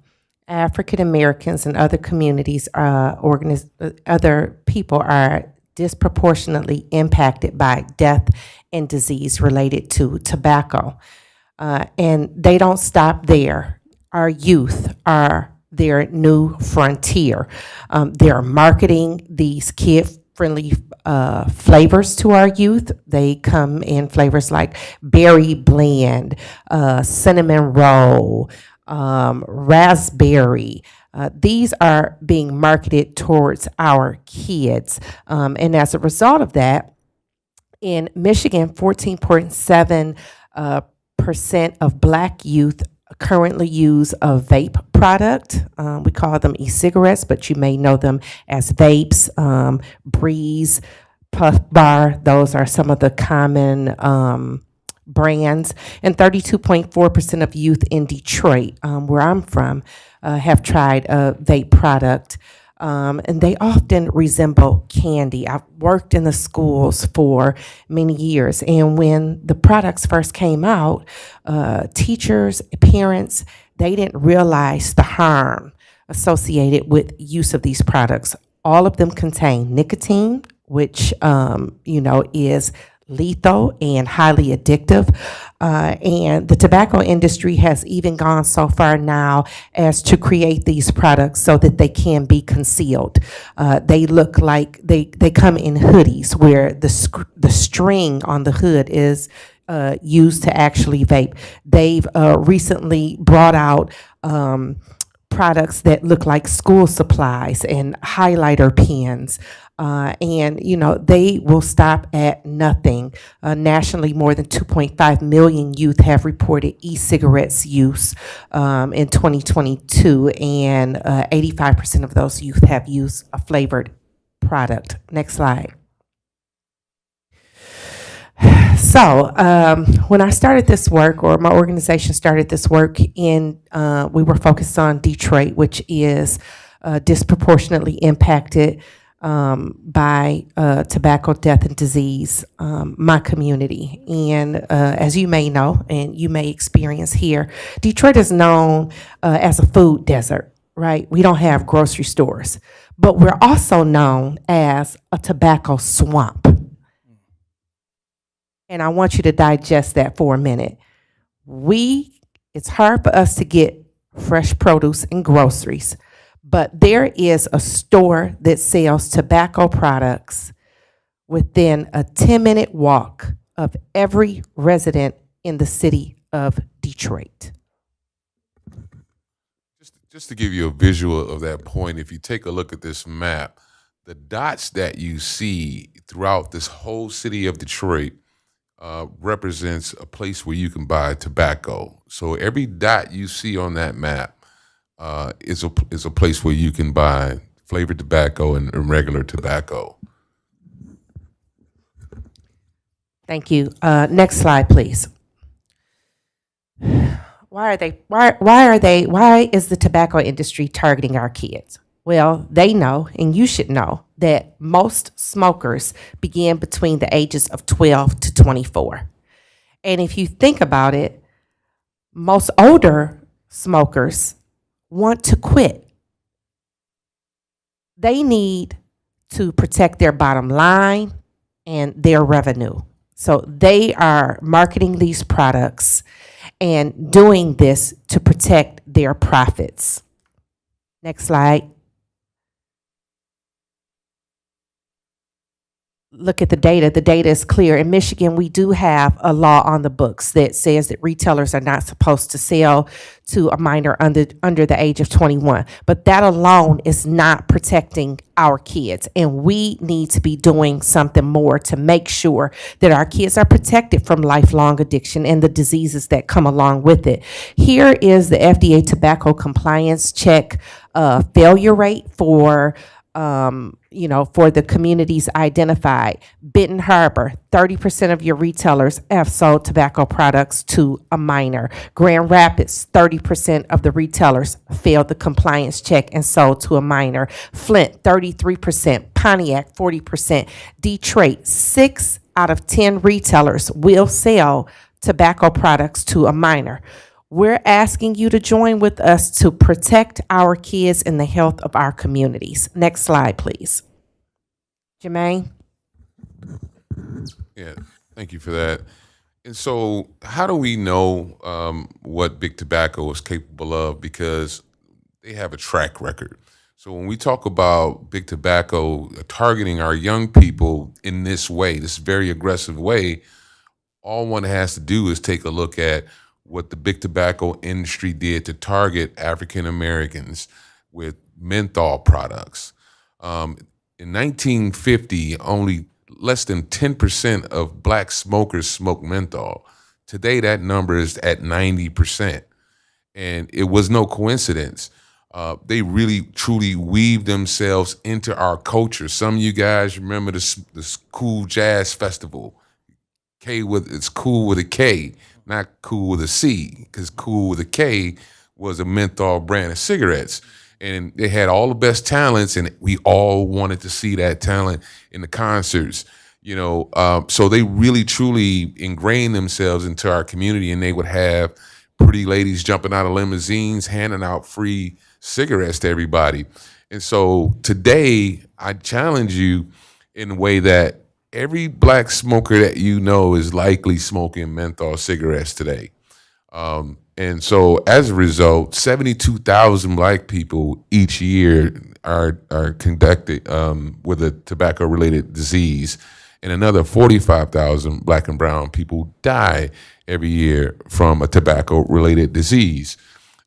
African Americans and other communities, other people are disproportionately impacted by death and disease related to tobacco. And they don't stop there. Our youth are their new frontier. They're marketing these kid-friendly flavors to our youth. They come in flavors like berry blend, cinnamon roll, raspberry. These are being marketed towards our kids. And as a result of that, in Michigan, 14.7% percent of Black youth currently use a vape product. We call them e-cigarettes, but you may know them as vapes, Breeze, Puff Bar. Those are some of the common brands. And 32.4% of youth in Detroit, where I'm from, have tried a vape product. And they often resemble candy. I've worked in the schools for many years, and when the products first came out, teachers, parents, they didn't realize the harm associated with use of these products. All of them contain nicotine, which is lethal and highly addictive. And the tobacco industry has even gone so far now as to create these products so that they can be concealed. They look like they come in hoodies where the string on the hood is used to actually vape. They've recently brought out products that look like school supplies and highlighter pens. And they will stop at nothing. Nationally, more than 2.5 million youth have reported e-cigarettes use in 2022, and 85% of those youth have used a flavored product. Next slide. So when I started this work, or my organization started this work, we were focused on Detroit, which is disproportionately impacted by tobacco, death, and disease, my community. And as you may know, and you may experience here, Detroit is known as a food desert, right? We don't have grocery stores, but we're also known as a tobacco swamp. And I want you to digest that for a minute. It's hard for us to get fresh produce and groceries, but there is a store that sells tobacco products within a 10-minute walk of every resident in the city of Detroit. Just to give you a visual of that point, if you take a look at this map, the dots that you see throughout this whole city of Detroit represents a place where you can buy tobacco. So every dot you see on that map is a place where you can buy flavored tobacco and regular tobacco. Thank you. Next slide, please. Why is the tobacco industry targeting our kids? Well, they know, and you should know, that most smokers begin between the ages of 12 to 24. And if you think about it, most older smokers want to quit. They need to protect their bottom line and their revenue. So they are marketing these products and doing this to protect their profits. Next slide. Look at the data. The data is clear. In Michigan, we do have a law on the books that says that retailers are not supposed to sell to a minor under the age of 21. But that alone is not protecting our kids. And we need to be doing something more to make sure that our kids are protected from lifelong addiction and the diseases that come along with it. Here is the FDA tobacco compliance check failure rate for for the communities identified. Benton Harbor, 30% of your retailers have sold tobacco products to a minor. Grand Rapids, 30% of the retailers failed the compliance check and sold to a minor. Flint, 33%. Pontiac, 40%. Detroit, 6 out of 10 retailers will sell tobacco products to a minor. We're asking you to join with us to protect our kids and the health of our communities. Next slide, please. Jermaine? Yeah, thank you for that. And so, how do we know what big tobacco is capable of? Because they have a track record. So when we talk about big tobacco targeting our young people in this way, this very aggressive way, all one has to do is take a look at what the big tobacco industry did to target African Americans with menthol products. In 1950, only less than 10% of black smokers smoked menthol. Today, that number is at 90%. And it was no coincidence. They really, truly weaved themselves into our culture. Some of you guys remember this cool jazz festival. It's cool with a K, not cool with a C, because cool with a K was a menthol brand of cigarettes. And they had all the best talents, and we all wanted to see that talent in the concerts. So they really truly ingrained themselves into our community, and they would have pretty ladies jumping out of limousines, handing out free cigarettes to everybody. And so today, I challenge you in a way that every black smoker that you know is likely smoking menthol cigarettes today. And so as a result, 72,000 black people each year are conducted with a tobacco-related disease, and another 45,000 black and brown people die every year from a tobacco-related disease.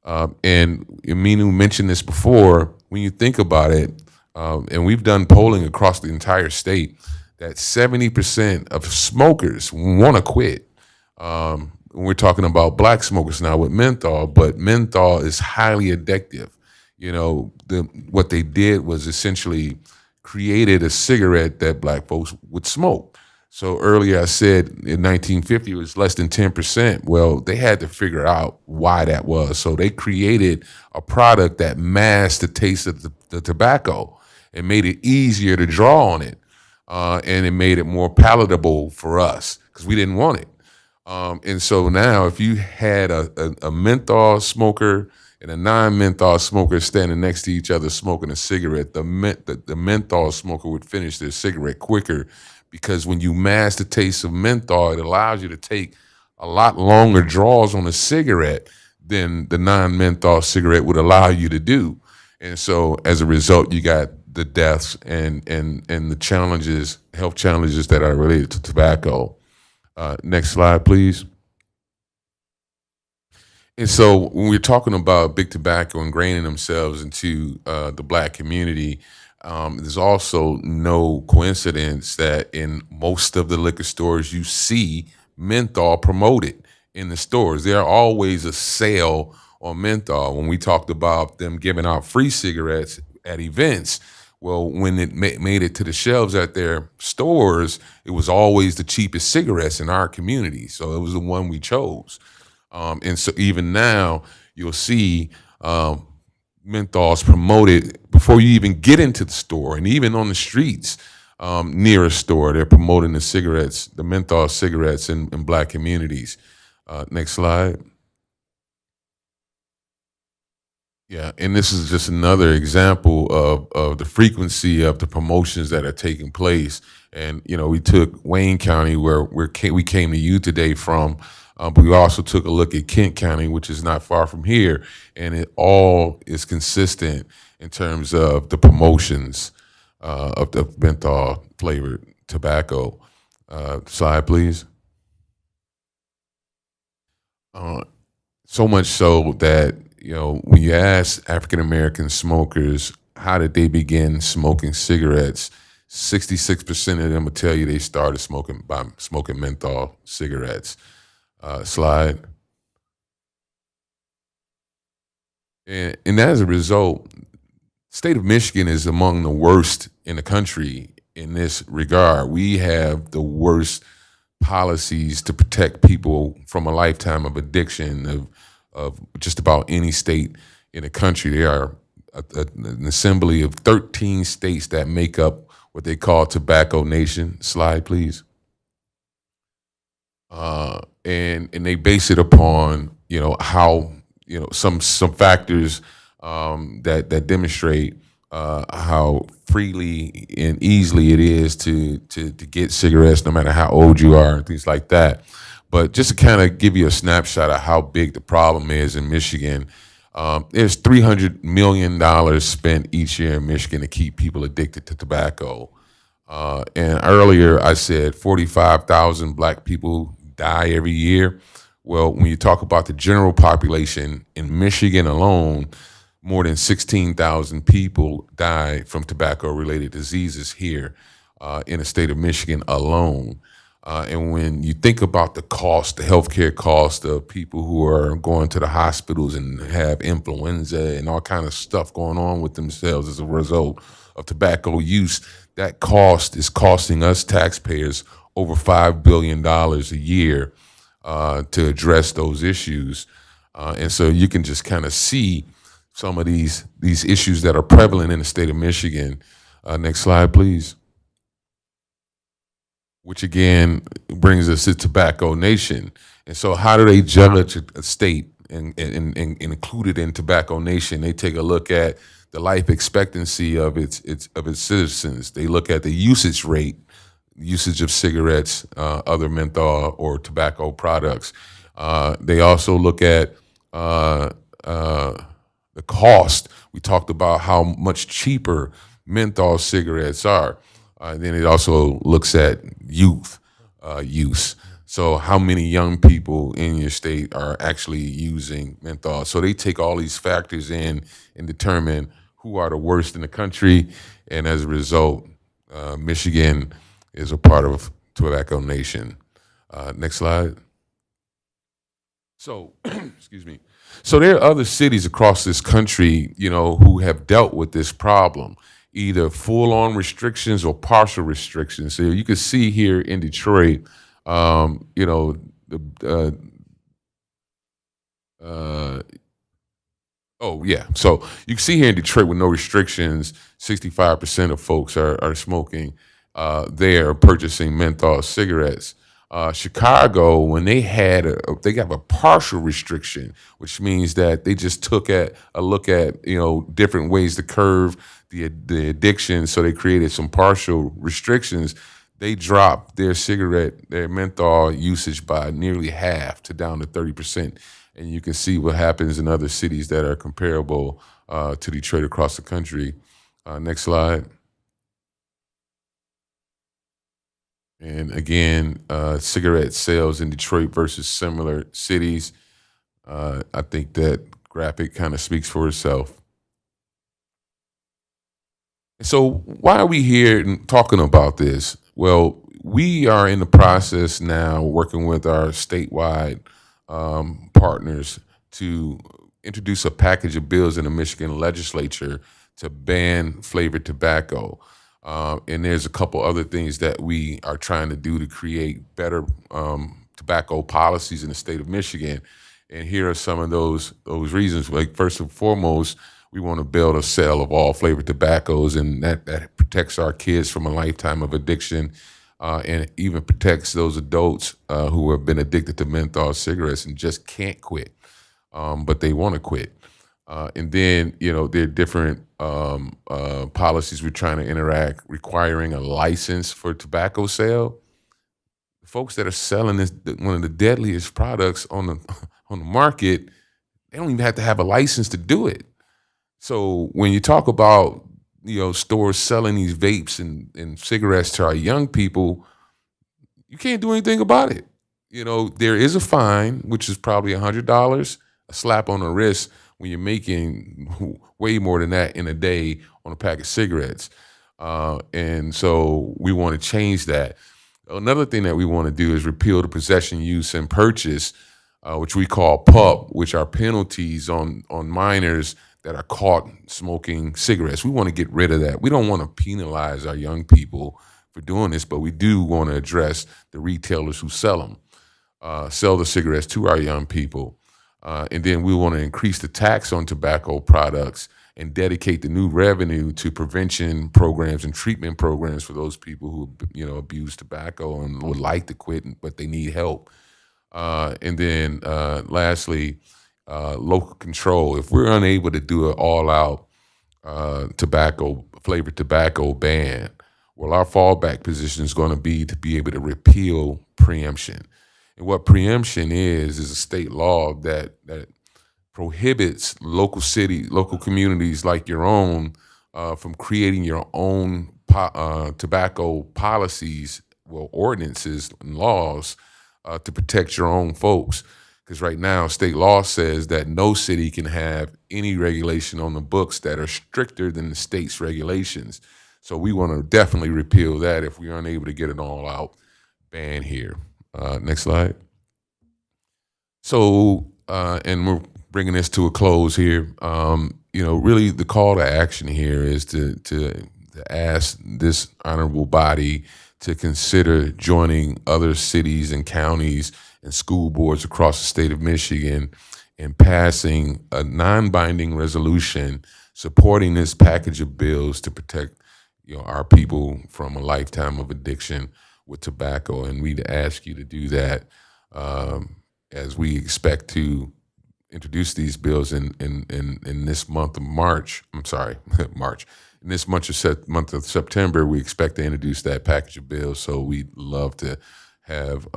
And Aminu mentioned this before, when you think about it, and we've done polling across the entire state, that 70% of smokers want to quit. We're talking about black smokers now with menthol, but menthol is highly addictive. What they did was essentially created a cigarette that black folks would smoke. So earlier I said in 1950 it was less than 10%. Well, they had to figure out why that was. So they created a product that masked the taste of the tobacco and made it easier to draw on it. And it made it more palatable for us because we didn't want it. And so now if you had a menthol smoker and a non-menthol smoker standing next to each other smoking a cigarette, the menthol smoker would finish their cigarette quicker, because when you mask the taste of menthol, it allows you to take a lot longer draws on a cigarette than the non-menthol cigarette would allow you to do. And so as a result, you got the deaths and the challenges, health challenges that are related to tobacco. Next slide, please. And so when we're talking about big tobacco ingraining themselves into the black community, there's also no coincidence that in most of the liquor stores you see menthol promoted in the stores. There are always a sale on menthol. When we talked about them giving out free cigarettes at events, well, when it made it to the shelves at their stores, it was always the cheapest cigarettes in our community. So it was the one we chose. And so even now, you'll see menthols promoted before you even get into the store, and even on the streets near a store, they're promoting the menthol cigarettes in black communities. Next slide. Yeah, and this is just another example of the frequency of the promotions that are taking place. And we took Wayne County, where we came to you today from, but we also took a look at Kent County, which is not far from here, and it all is consistent in terms of the promotions of the menthol flavored tobacco. Slide, please. So much so that when you ask African American smokers how did they begin smoking cigarettes, 66% of them will tell you they started smoking by smoking menthol cigarettes. Slide. And as a result, state of Michigan is among the worst in the country in this regard. We have the worst policies to protect people from a lifetime of addiction of just about any state in the country. There are an assembly of 13 states that make up what they call Tobacco Nation. Slide, please. And they base it upon how some factors that demonstrate how freely and easily it is to get cigarettes, no matter how old you are, things like that. But just to kind of give you a snapshot of how big the problem is in Michigan, there's $300 million spent each year in Michigan to keep people addicted to tobacco. And earlier I said 45,000 black people die every year. Well, when you talk about the general population in Michigan alone, more than 16,000 people die from tobacco-related diseases here in the state of Michigan alone. And when you think about the cost, the healthcare cost of people who are going to the hospitals and have influenza and all kind of stuff going on with themselves as a result of tobacco use, that cost is costing us taxpayers over $5 billion a year to address those issues. And so you can just kind of see some of these issues that are prevalent in the state of Michigan. Next slide, please. Which again brings us to Tobacco Nation. And so how do they judge a state and include it in Tobacco Nation? They take a look at the life expectancy of its citizens. They look at the usage rate, usage of cigarettes, other menthol or tobacco products. They also look at the cost. We talked about how much cheaper menthol cigarettes are. Then it also looks at youth use. So how many young people in your state are actually using menthol? So they take all these factors in and determine who are the worst in the country. And as a result, Michigan is a part of Tobacco Nation. Next slide. So, excuse me. So there are other cities across this country, who have dealt with this problem, either full-on restrictions or partial restrictions. So you can see here in Detroit, oh yeah. So you can see here in Detroit with no restrictions, 65% of folks are smoking there, purchasing menthol cigarettes. Chicago, when they have a partial restriction, which means that they just took a look at different ways to curb the addiction. So they created some partial restrictions. They dropped their menthol usage by nearly half to down to 30%. And you can see what happens in other cities that are comparable to Detroit across the country. Next slide. And again, cigarette sales in Detroit versus similar cities. I think that graphic kind of speaks for itself. So why are we here talking about this? Well, we are in the process now working with our statewide partners to introduce a package of bills in the Michigan legislature to ban flavored tobacco. And there's a couple other things that we are trying to do to create better tobacco policies in the state of Michigan. And here are some of those reasons. Like, first and foremost, we want to build a sale of all flavored tobaccos, and that protects our kids from a lifetime of addiction, and even protects those adults who have been addicted to menthol cigarettes and just can't quit, but they want to quit. And then, there are different policies we're trying to enact requiring a license for tobacco sale. The folks that are selling this, one of the deadliest products on the market, they don't even have to have a license to do it. So when you talk about, stores selling these vapes and cigarettes to our young people, you can't do anything about it. There is a fine, which is probably $100, a slap on the wrist when you're making way more than that in a day on a pack of cigarettes. And so we want to change that. Another thing that we want to do is repeal the possession, use, and purchase, which we call PUP, which are penalties on minors that are caught smoking cigarettes. We want to get rid of that. We don't want to penalize our young people for doing this, but we do want to address the retailers who sell the cigarettes to our young people. And then we want to increase the tax on tobacco products and dedicate the new revenue to prevention programs and treatment programs for those people who, abuse tobacco and would like to quit, but they need help. And then lastly, local control. If we're unable to do an all-out flavored tobacco ban. Well, our fallback position is going to be able to repeal preemption. And what preemption is a state law that prohibits local communities like your own from creating your own tobacco policies, well, ordinances and laws to protect your own folks. Because right now, state law says that no city can have any regulation on the books that are stricter than the state's regulations. So we want to definitely repeal that if we aren't able to get an all-out ban here. Next slide. So, and we're bringing this to a close here. Really the call to action here is to ask this honorable body to consider joining other cities and counties and school boards across the state of Michigan in passing a non-binding resolution supporting this package of bills to protect our people from a lifetime of addiction with tobacco. And we'd ask you to do that as we expect to introduce these bills in this month of March. I'm sorry, March. In this month of September, we expect to introduce that package of bills. So we'd love to have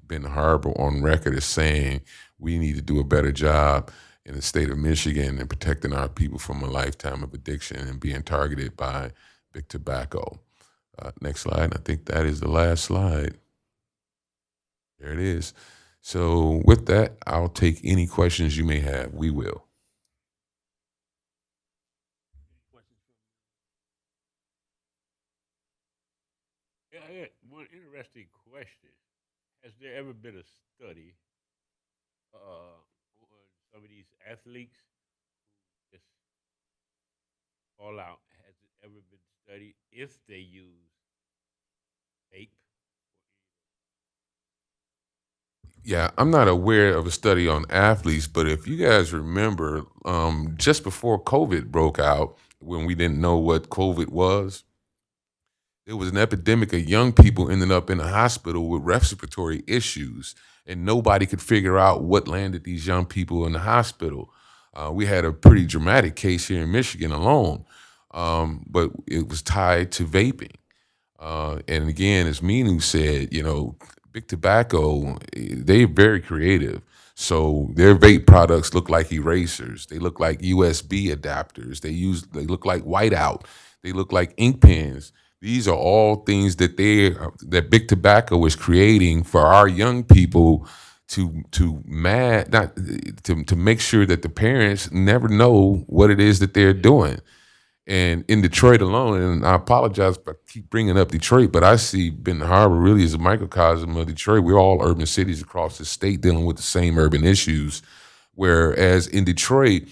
Ben Harbor on record as saying we need to do a better job in the state of Michigan in protecting our people from a lifetime of addiction and being targeted by big tobacco. Next slide. I think that is the last slide. There it is. So with that, I'll take any questions you may have. We will. Yeah, I had one interesting question. Has there ever been a study on some of these athletes who just fall out? Has it ever been studied if they use vape? Yeah, I'm not aware of a study on athletes, but if you guys remember, just before COVID broke out, when we didn't know what COVID was, there was an epidemic of young people ending up in the hospital with respiratory issues, and nobody could figure out what landed these young people in the hospital. We had a pretty dramatic case here in Michigan alone, but it was tied to vaping. And again, as Minu said, big tobacco, they're very creative. So their vape products look like erasers. They look like USB adapters. They look like whiteout. They look like ink pens. These are all things that big tobacco is creating for our young people to make sure that the parents never know what it is that they're doing. And in Detroit alone, and I apologize if I keep bringing up Detroit, but I see Benton Harbor really as a microcosm of Detroit. We're all urban cities across the state dealing with the same urban issues. Whereas in Detroit,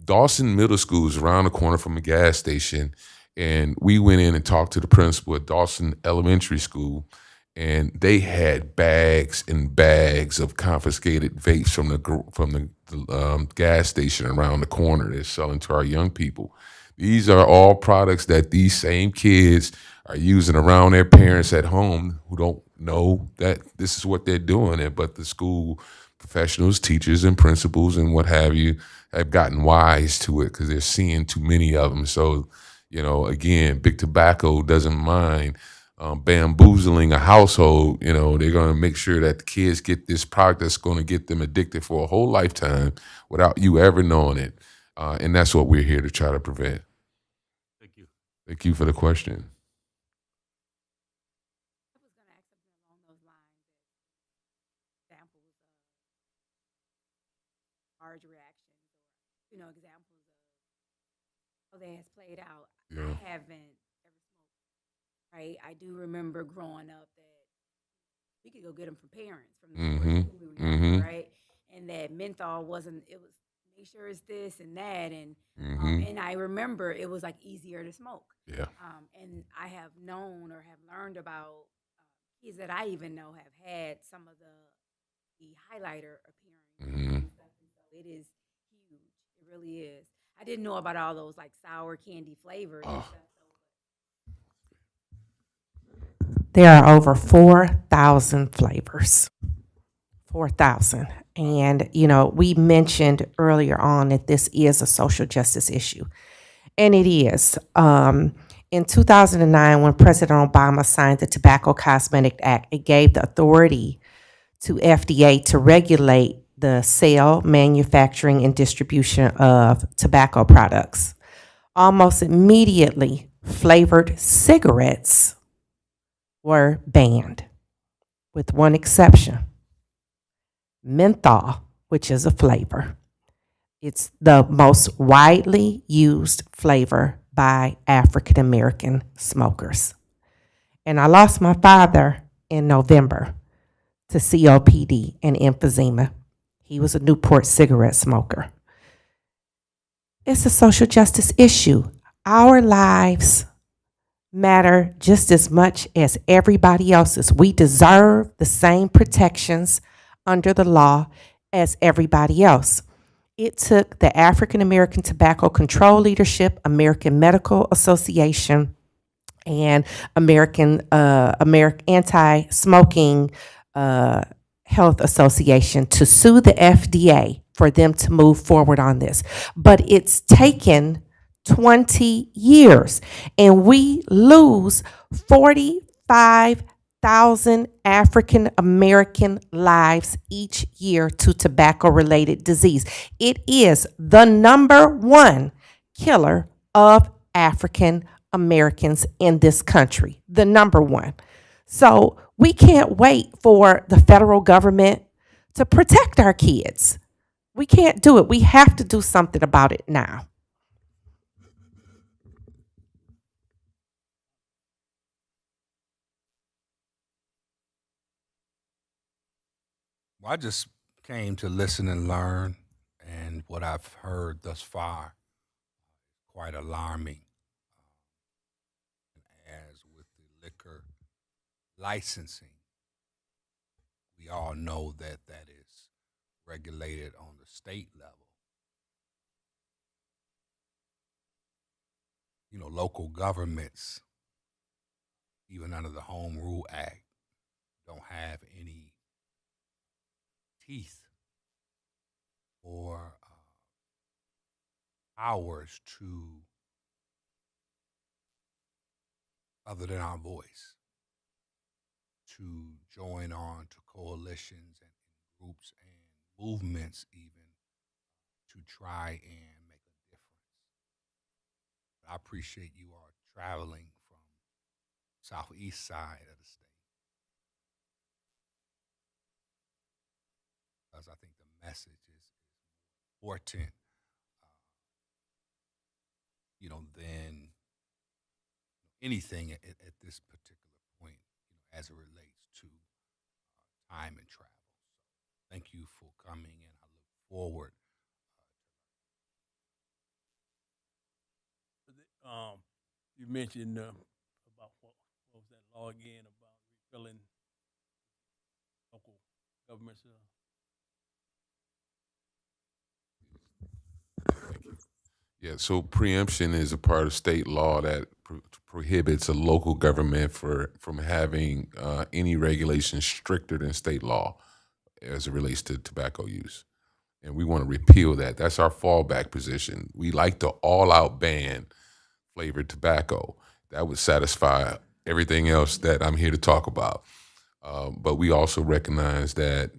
Dawson Middle School is around the corner from a gas station. And we went in and talked to the principal at Dawson Elementary School, and they had bags and bags of confiscated vapes from the gas station around the corner they're selling to our young people. These are all products that these same kids are using around their parents at home who don't know that this is what they're doing. But the school professionals, teachers, and principals and what have you have gotten wise to it because they're seeing too many of them. So, again, big tobacco doesn't mind bamboozling a household. They're going to make sure that the kids get this product that's going to get them addicted for a whole lifetime without you ever knowing it. And that's what we're here to try to prevent. Thank you. Thank you for the question. I was going to ask something along those lines. Examples of large reactions or, examples of how that has played out. Yeah. I haven't ever smoked, right? I do remember growing up that we could go get them from parents, from the stores we were in, right? And that menthol wasn't, it was, make sure it's this and that. And and I remember it was like easier to smoke. Yeah. And I have known or have learned about kids that I even know have had some of the highlighter appearing. And stuff. And so it is huge. It really is. I didn't know about all those like sour candy flavors and stuff. There are over 4,000 flavors. 4,000. And, we mentioned earlier on that this is a social justice issue. And it is. In 2009, when President Obama signed the Tobacco Cosmetic Act, it gave the authority to FDA to regulate the sale, manufacturing, and distribution of tobacco products. Almost immediately, flavored cigarettes were banned, with one exception: menthol, which is a flavor. It's the most widely used flavor by African American smokers. And I lost my father in November to COPD and emphysema. He was a Newport cigarette smoker. It's a social justice issue. Our lives matter just as much as everybody else's. We deserve the same protections under the law as everybody else. It took the African American Tobacco Control Leadership, American Medical Association, and American Anti-Smoking Health Association to sue the FDA for them to move forward on this. But it's taken 20 years, and we lose 45,000 African American lives each year to tobacco-related disease. It is the number one killer of African Americans in this country, the number one. So we can't wait for the federal government to protect our kids. We can't do it. We have to do something about it now. Well, I just came to listen and learn, and what I've heard thus far quite alarming. As with the liquor licensing, we all know that that is regulated on the state level. You know, local governments, even under the Home Rule Act, don't have any teeth or powers to, other than our voice, to join on to coalitions and groups and movements even to try and make a difference. I appreciate you all traveling from southeast side of the state, because I think the message is important, than anything at this particular point, as it relates to time and travel. So thank you for coming, and I look forward. You mentioned about what was that law again about refilling local governments? Yeah, so preemption is a part of state law that prohibits a local government from having any regulations stricter than state law as it relates to tobacco use. And we want to repeal that. That's our fallback position. We like to all-out ban flavored tobacco. That would satisfy everything else that I'm here to talk about. But we also recognize that,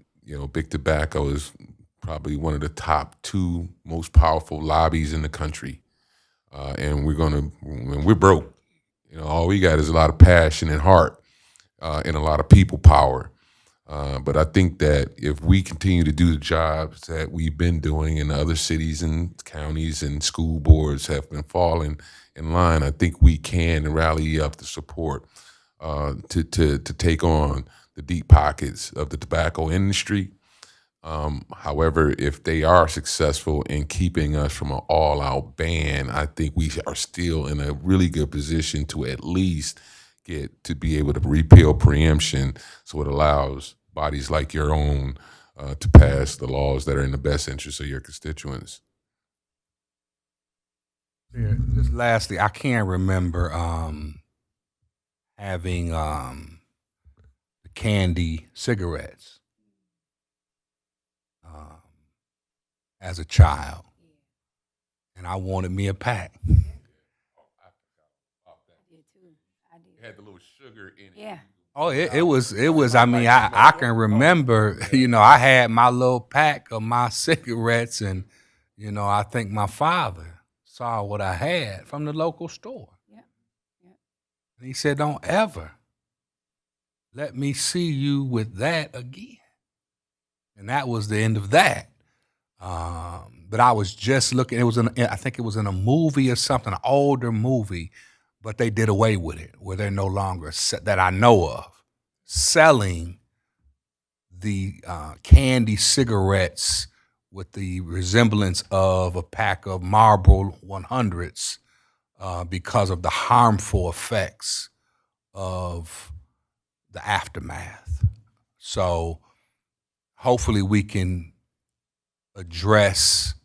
big tobacco is probably one of the top two most powerful lobbies in the country. And when we're broke, all we got is a lot of passion and heart and a lot of people power. But I think that if we continue to do the jobs that we've been doing in other cities and counties and school boards have been falling in line, I think we can rally up the support to take on the deep pockets of the tobacco industry. However, if they are successful in keeping us from an all-out ban, I think we are still in a really good position to at least get to be able to repeal preemption, so it allows bodies like your own to pass the laws that are in the best interest of your constituents. Yeah, just lastly, I can't remember having the candy cigarettes as a child, and I wanted me a pack. I did. It had the little sugar in it. Yeah. Oh, it was. I mean, I can remember. You know, I had my little pack of my cigarettes, and you know, I think my father saw what I had from the local store, Yeah. Yeah. and he said, "Don't ever let me see you with that again." And that was the end of that. But I was just looking. It was I think it was in a movie or something, an older movie, but they did away with it, where they're no longer that I know of selling the candy cigarettes with the resemblance of a pack of Marlboro 100s because of the harmful effects of the aftermath. So hopefully we can address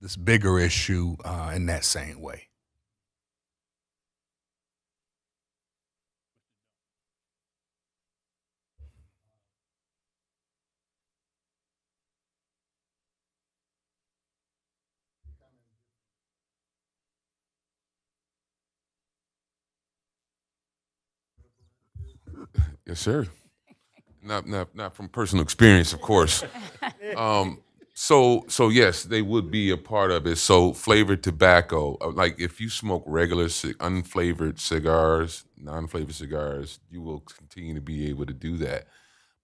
this bigger issue in that same way. Yes, sir. Not from personal experience, of course. So yes, they would be a part of it. So flavored tobacco, like if you smoke regular unflavored cigars, non-flavored cigars, you will continue to be able to do that.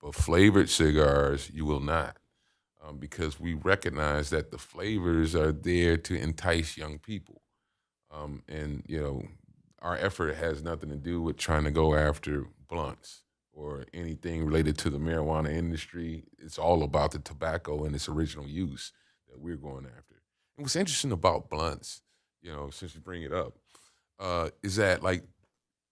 But flavored cigars, you will not, because we recognize that the flavors are there to entice young people, and you know, our effort has nothing to do with trying to go after blunts or anything related to the marijuana industry. It's all about the tobacco and its original use that we're going after. And what's interesting about blunts, you know, since you bring it up, is that like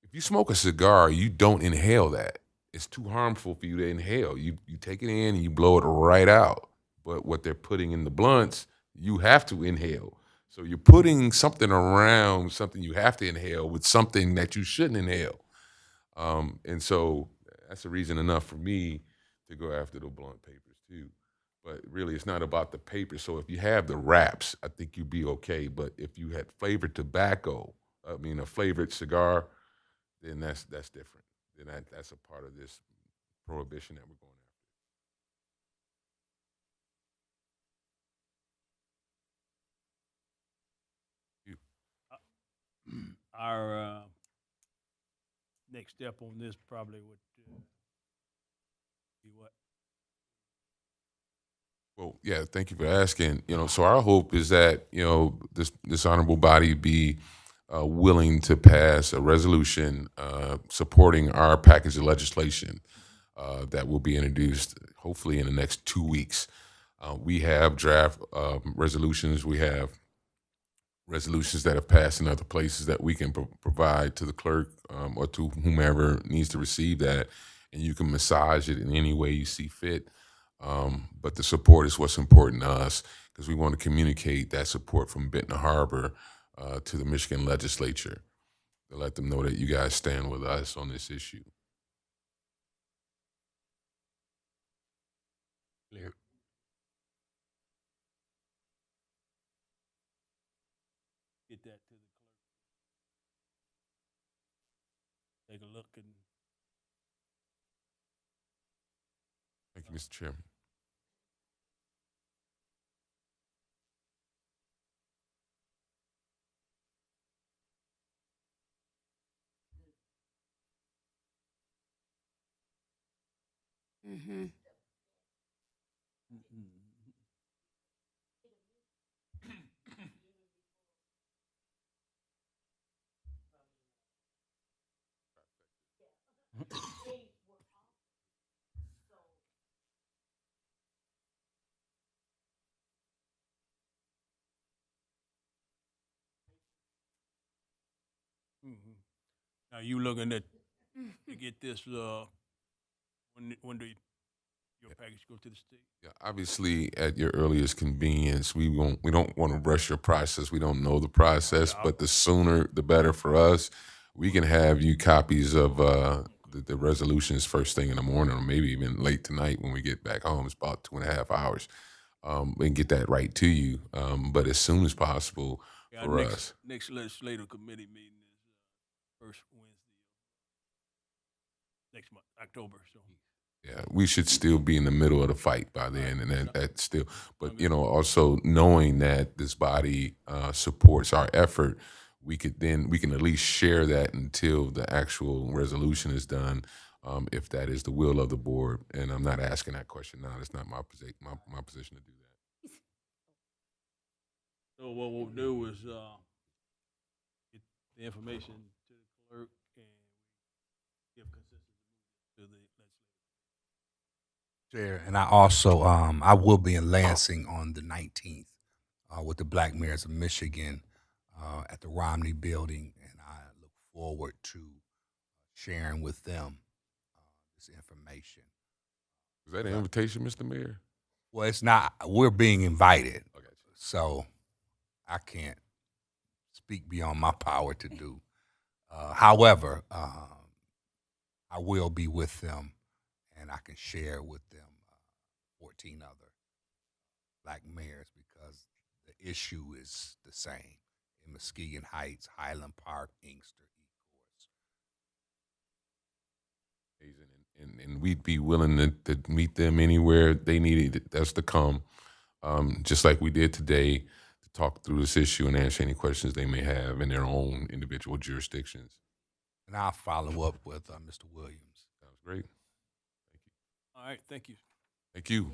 if you smoke a cigar, you don't inhale that. It's too harmful for you to inhale. You take it in and you blow it right out. But what they're putting in the blunts, you have to inhale. So you're putting something around something you have to inhale with something that you shouldn't inhale. And so that's a reason enough for me to go after the blunt papers too. But really, it's not about the paper. So if you have the wraps, I think you'd be okay. But if you had flavored tobacco, I mean a flavored cigar, then that's different. Then that's a part of this prohibition that we're going after. Our next step on this probably would be what? Well, yeah, thank you for asking. You know, so our hope is that, you know, this honorable body be willing to pass a resolution supporting our package of legislation that will be introduced hopefully in the next 2 weeks. We have draft resolutions. We have resolutions that have passed in other places that we can provide to the clerk or to whomever needs to receive that, and you can massage it in any way you see fit. But the support is what's important to us because we want to communicate that support from Benton Harbor to the Michigan legislature to let them know that you guys stand with us on this issue. Clear. Get that to the clerk. Take a look and Thank you, Mr. Chairman. Mm-hmm. Mhm. Now you looking at to get this when do your package go to the state? Yeah, obviously, at your earliest convenience, we don't want to rush your process. We don't know the process, but the sooner the better for us. We can have you copies of the resolutions first thing in the morning, or maybe even late tonight when we get back home. It's about 2.5 hours. We can get that right to you, but as soon as possible Yeah, for us. next legislative committee meeting is first Wednesday of next month, October. So Yeah, we should still be in the middle of the fight by then, and that still. But also knowing that this body supports our effort, we can at least share that until the actual resolution is done, if that is the will of the board. And I'm not asking that question now. It's not my position to do that. So what we'll do is get the information to the clerk and give consensus to the legislature. Chair, and I also I will be in Lansing on the 19th with the Black Mayors of Michigan at the Romney Building, and I look forward to sharing with them this information. Is that an invitation, Mr. Mayor? Well, it's not. We're being invited, Okay. so I can't speak beyond my power to do. However, I will be with them, and I can share with them 14 other Black mayors because the issue is the same in Muskegon Heights, Highland Park, Inkster, Ecorse. And we'd be willing to meet them anywhere they needed us to come, just like we did today, to talk through this issue and answer any questions they may have in their own individual jurisdictions. And I'll follow up with Mr. Williams. Sounds great. All right, thank you. Thank you.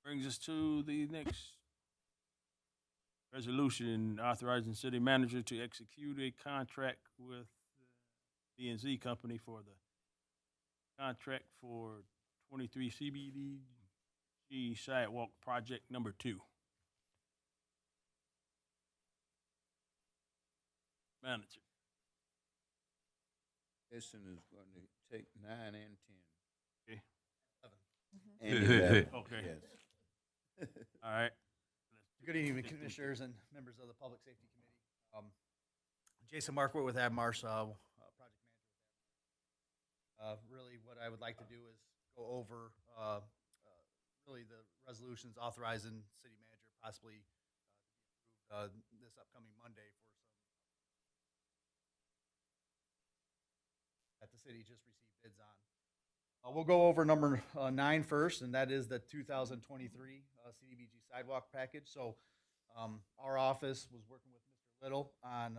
Brings us to the next resolution authorizing city manager to execute a contract with B&Z Company for the contract for 23 CBDG sidewalk project number 2. Manager. This one is going to take 9 and 10. Okay. And 11. Okay. Yes. All right. Good evening, Commissioners and members of the Public Safety Committee. Jason Markwood with AdMars, project manager. Really, what I would like to do is go over really the resolutions authorizing city manager possibly this upcoming Monday for some that the city just received bids on. We'll go over number 9 first, and that is the 2023 CDBG sidewalk package. So our office was working with Mr. Little on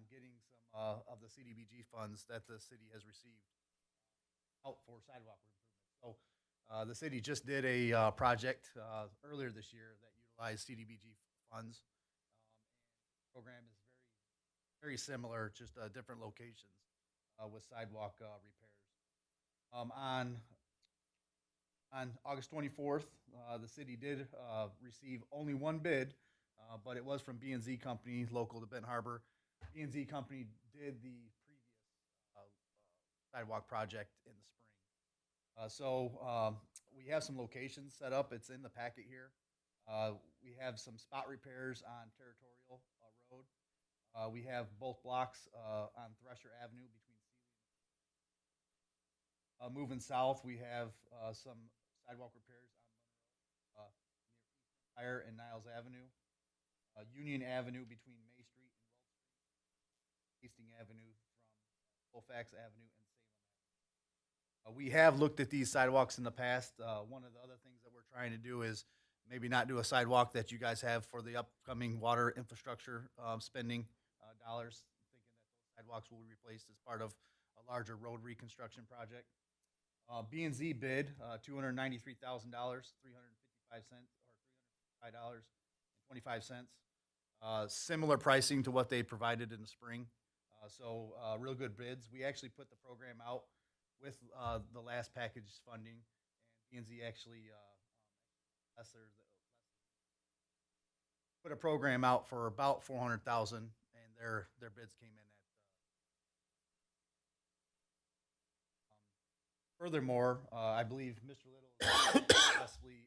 getting some of the CDBG funds that the city has received out for sidewalk improvement. So the city just did a project earlier this year that utilized CDBG funds. The program is very similar, just different locations with sidewalk repairs. On August 24th, the city did receive only one bid, but it was from B&Z Company, local to Benton Harbor. B&Z Company did the previous sidewalk project in the spring. So we have some locations set up. It's in the packet here. We have some spot repairs on Territorial Road. We have both blocks on Thresher Avenue between moving south, we have some sidewalk repairs on Monroe, near Eastern Tire and Niles Avenue, Union Avenue between May Street and Welch Street, Hastings Avenue from Colfax Avenue and Salem Avenue. We have looked at these sidewalks in the past. One of the other things that we're trying to do is maybe not do a sidewalk that you guys have for the upcoming water infrastructure spending dollars, thinking that those sidewalks will be replaced as part of a larger road reconstruction project. B&Z bid $293,000, 355 cents, or $355.25. Similar pricing to what they provided in the spring. So real good bids. We actually put the program out with the last package funding, and B&Z actually put a program out for about $400,000, and their bids came in. Furthermore, I believe Mr. Little is successfully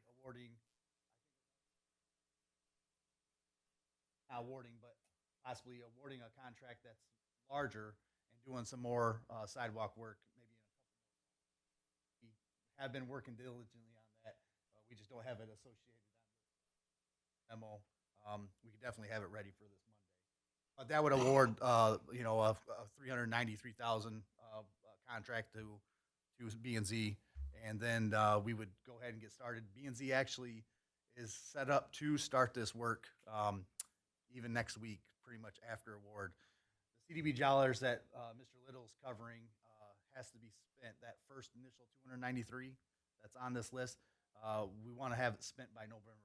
possibly awarding a contract that's larger and doing some more sidewalk work maybe in a couple more months. We have been working diligently on that. We just don't have it associated on the memo we could definitely have it ready for this Monday. But that would award, you know, a 393,000 contract to B and Z, and then we would go ahead and get started. B and Z actually is set up to start this work even next week, pretty much after award. The CDB dollars that Mr. Little's covering has to be spent. That first initial 293 that's on this list, we want to have it spent by November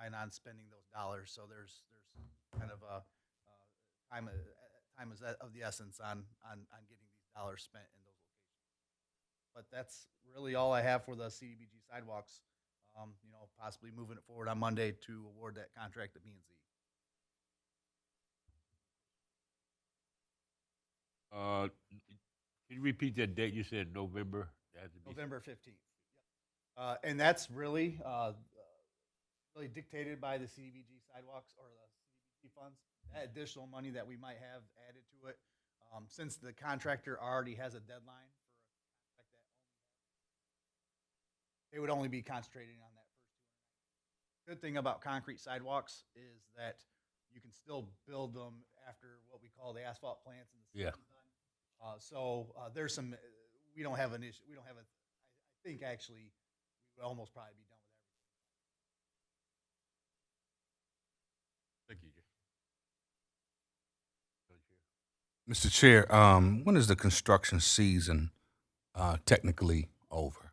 15th. And on spending those dollars, so there's kind of a time is of the essence on getting these dollars spent in those locations. But that's really all I have for the CDBG sidewalks. You know, possibly moving it forward on Monday to award that contract to B and Z. Can you repeat that date? You said November. That has to be November 15th. And that's really really dictated by the CDBG sidewalks or the CDBG funds. That additional money that we might have added to it, since the contractor already has a deadline for a contract that they would only be concentrating on that first 290. Good thing about concrete sidewalks is that you can still build them after what we call the asphalt plants and the Yeah. season's done. So there's some. We don't have an issue. We don't have a. I think actually, we would almost probably be done with everything. Thank you, Jay. Mr. Chair, when is the construction season technically over?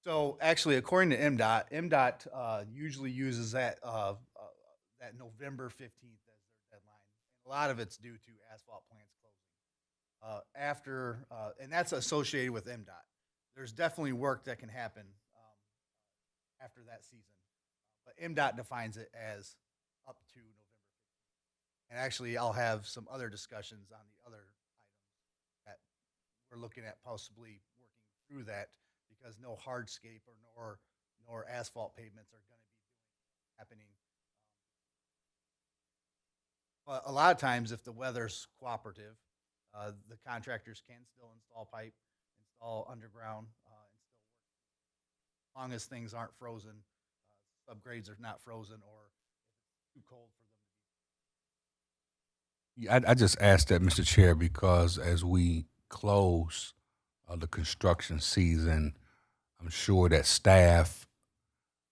So actually, according to MDOT usually uses that November 15th as their deadline. And a lot of it's due to asphalt plants closing. And that's associated with MDOT. There's definitely work that can happen after that season, but MDOT defines it as up to November 15th. And actually, I'll have some other discussions on the other items that we're looking at possibly working through that, because no hardscape nor asphalt pavements are going to be happening. But a lot of times, if the weather's cooperative, the contractors can still install pipe, install underground, and still work. As long as things aren't frozen, subgrades are not frozen, or if it's too cold for them to be. Yeah, I just asked that, Mr. Chair, because as we close the construction season, I'm sure that staff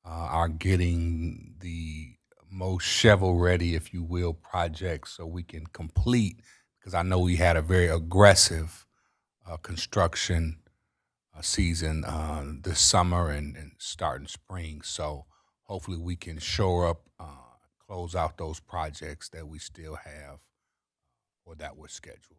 are getting the most shovel-ready, if you will, projects so we can complete, because I know we had a very aggressive construction season this summer and starting spring. So hopefully we can shore up, close out those projects that we still have or that were scheduled.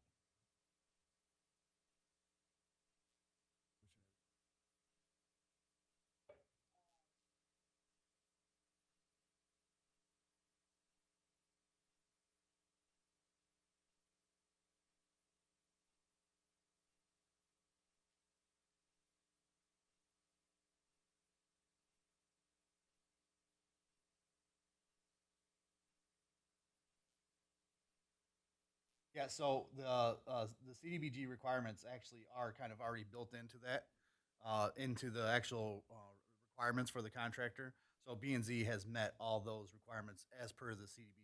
Yeah, so the CDBG requirements actually are kind of already built into that, into the actual requirements for the contractor. So B and Z has met all those requirements as per the CDBG requirements.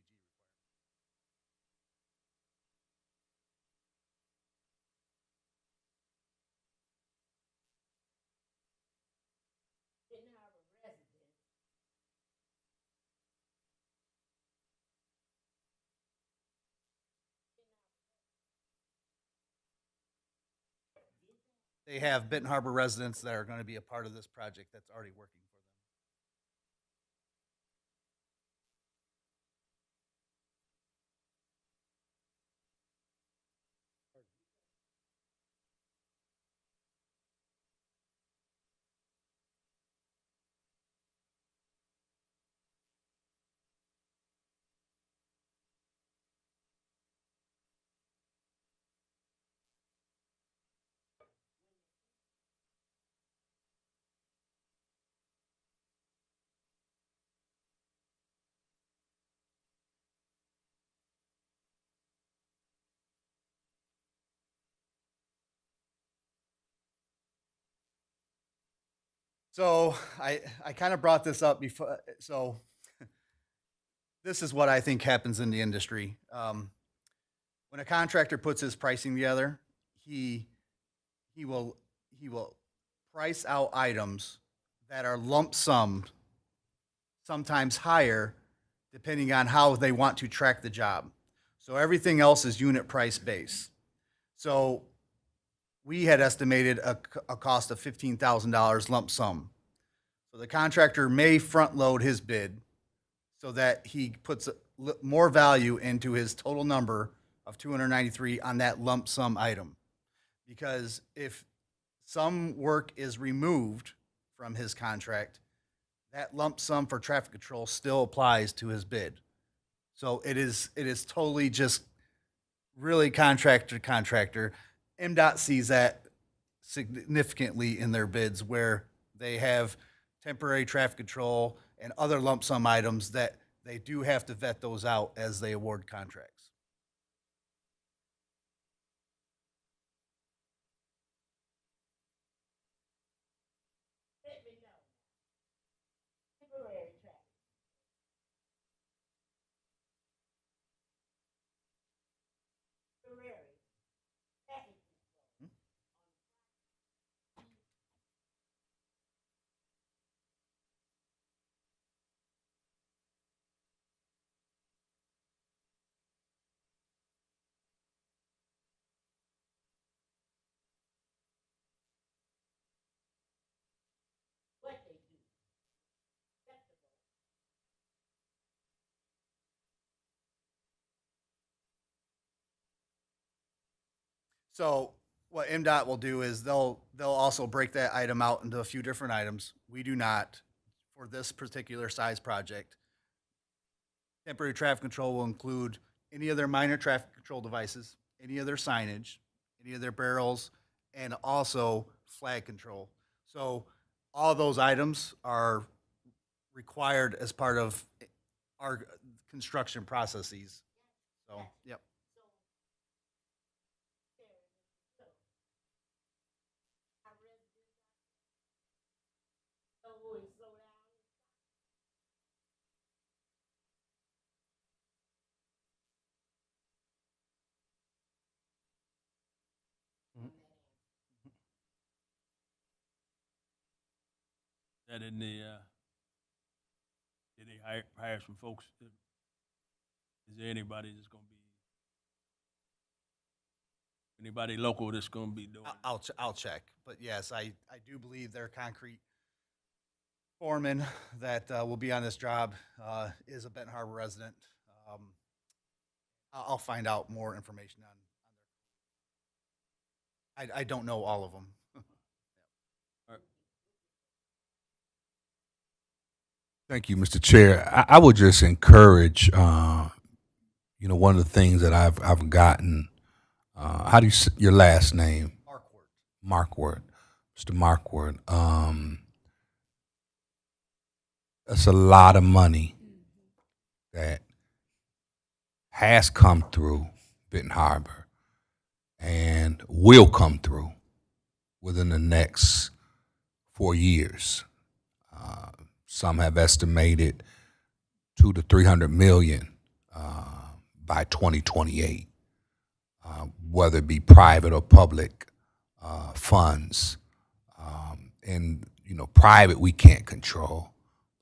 They have Benton Harbor residents that are going to be a part of this project that's already working for them. So I kind of brought this up before. So this is what I think happens in the industry. When a contractor puts his pricing together, he will price out items that are lump summed, sometimes higher, depending on how they want to track the job. So everything else is unit price base. So we had estimated a cost of $15,000 lump sum. So the contractor may front load his bid so that he puts more value into his total number of 293 on that lump sum item. Because if some work is removed from his contract, that lump sum for traffic control still applies to his bid. So it is totally just really contractor to contractor. MDOT sees that significantly in their bids where they have temporary traffic control and other lump sum items that they do have to vet those out as they award contracts. So what MDOT will do is they'll also break that item out into a few different items. We do not for this particular size project. Temporary traffic control will include any of their minor traffic control devices, any of their signage, any of their barrels, and also flag control. So all those items are required as part of our construction processes. So, yep. That in the, did they hire some folks? Is there anybody that's gonna be, anybody local that's gonna be doing? I'll check, but yes, I do believe their concrete foreman that will be on this job is a Benton Harbor resident. I'll find out more information on their. I don't know all of them. Thank you, Mr. Chair. I would just encourage, one of the things that I've gotten. How do you your last name? Markward. Mr. Markward. That's a lot of money that has come through Benton Harbor and will come through within the next 4 years. Some have estimated $200 to $300 million by 2028, whether it be private or public funds. And private we can't control,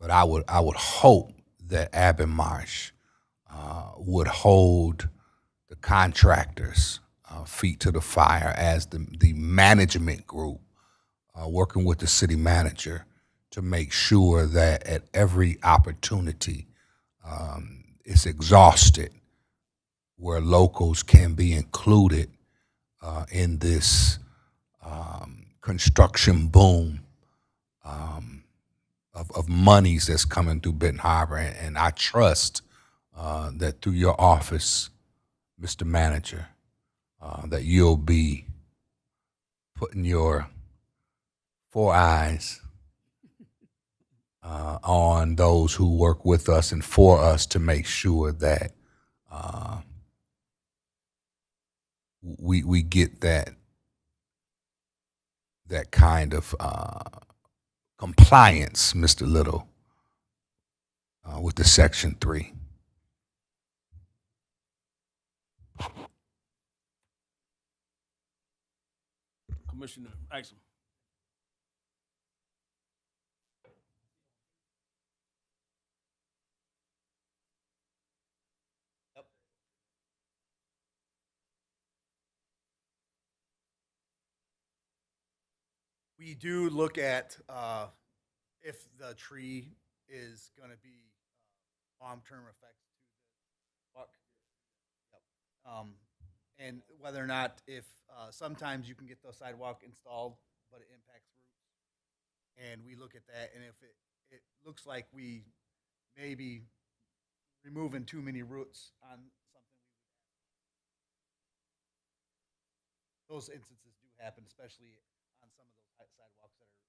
but I would hope that Abbott Marsh would hold the contractors' feet to the fire as the management group working with the city manager to make sure that at every opportunity it's exhausted where locals can be included in this construction boom of monies that's coming through Benton Harbor. And I trust that through your office, Mr. Manager, that you'll be putting your 4 eyes on those who work with us and for us to make sure that we get that kind of compliance, Mr. Little, with the Section 3. Commissioner Isom. We do look at if the tree is going to be long-term effects to the buck. Yep. And whether or not if sometimes you can get the sidewalk installed, but it impacts roots. And we look at that, and if it looks like we may be removing too many roots on something, those instances do happen, especially on some of those sidewalks that are.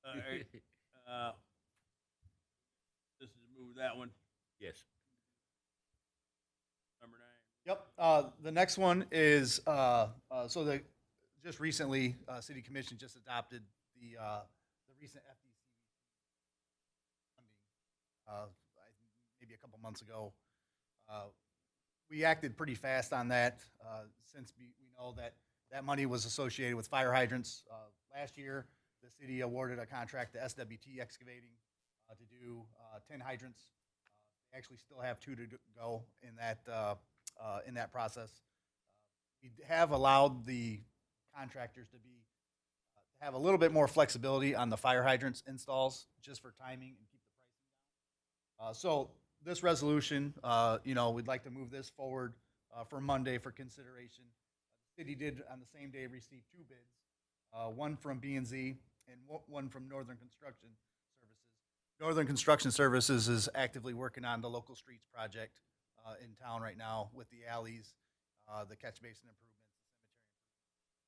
All right. This is move that one. Yes. Number 9. Yep. The next one is just recently, City Commission just adopted the recent FDC funding, maybe a couple months ago. We acted pretty fast on that since we know that that money was associated with fire hydrants. Last year, the city awarded a contract to SWT Excavating to do 10 hydrants. They actually still have 2 to go in that process. We have allowed the contractors to have a little bit more flexibility on the fire hydrants installs, just for timing and keep the pricing down. So this resolution, we'd like to move this forward for Monday for consideration. The city did on the same day receive 2 bids, one from B&Z and one from Northern Construction Services. Northern Construction Services is actively working on the local streets project in town right now with the alleys, the catch basin improvements, the cemetery improvements.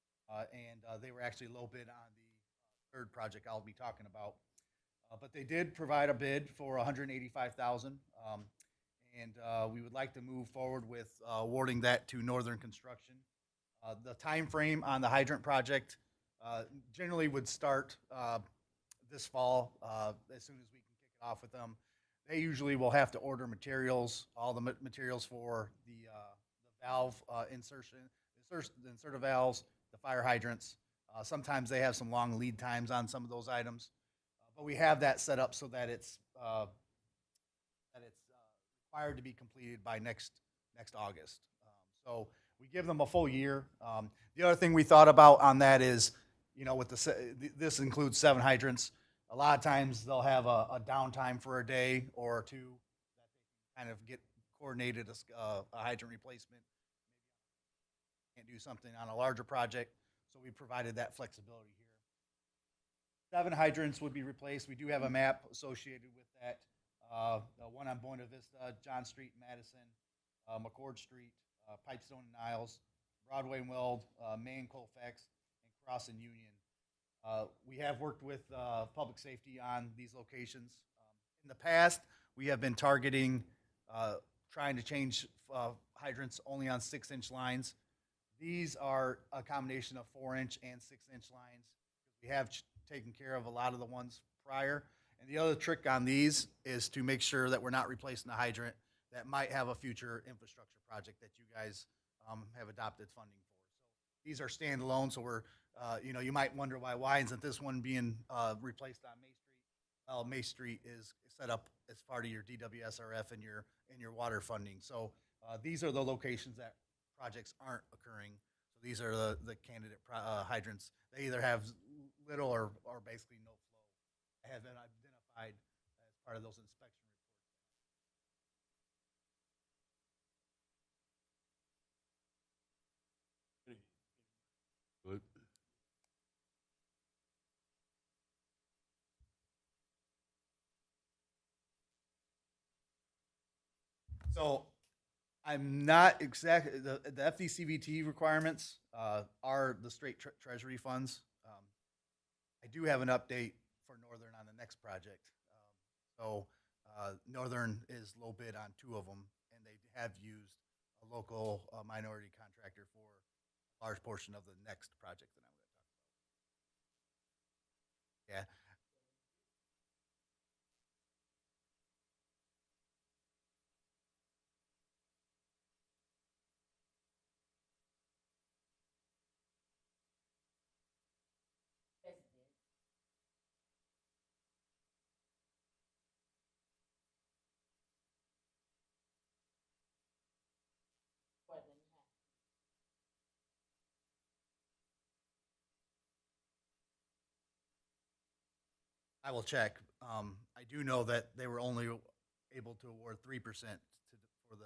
And they were actually low bid on the third project I'll be talking about. But they did provide a bid for $185,000, and we would like to move forward with awarding that to Northern Construction. The time frame on the hydrant project generally would start this fall as soon as we can kick it off with them. They usually will have to order materials, all the materials for the valve insertion, the inserter valves, the fire hydrants. Sometimes they have some long lead times on some of those items, but we have that set up so that it's required to be completed by next August. So we give them a full year. The other thing we thought about on that is, with this includes 7 hydrants. A lot of times they'll have a downtime for a day or 2 that they kind of get coordinated a hydrant replacement. Can't do something on a larger project, so we provided that flexibility here. 7 hydrants would be replaced. We do have a map associated with that. One on Buena Vista, John Street, Madison, McCord Street, Pipestone and Niles, Broadway and Weld, Main, Colfax, and Cross and Union. We have worked with public safety on these locations. In the past, we have been targeting trying to change hydrants only on 6-inch lines. These are a combination of 4-inch and 6-inch lines. We have taken care of a lot of the ones prior. And the other trick on these is to make sure that we're not replacing a hydrant that might have a future infrastructure project that you guys have adopted funding for. So these are standalone, so we're, you might wonder why isn't this one being replaced on May Street? Well, May Street is set up as part of your DWSRF and your water funding. So these are the locations that projects aren't occurring. So these are the candidate hydrants. They either have little or basically no flow. They have been identified as part of those inspection Good. So I'm not exactly, the FDCVT requirements are the straight treasury funds. I do have an update for Northern on the next project. Northern is low bid on 2 of them, and they have used a local minority contractor for a large portion of the next project that I'm going to talk about. Yeah. I will check. I do know that they were only able to award 3% for the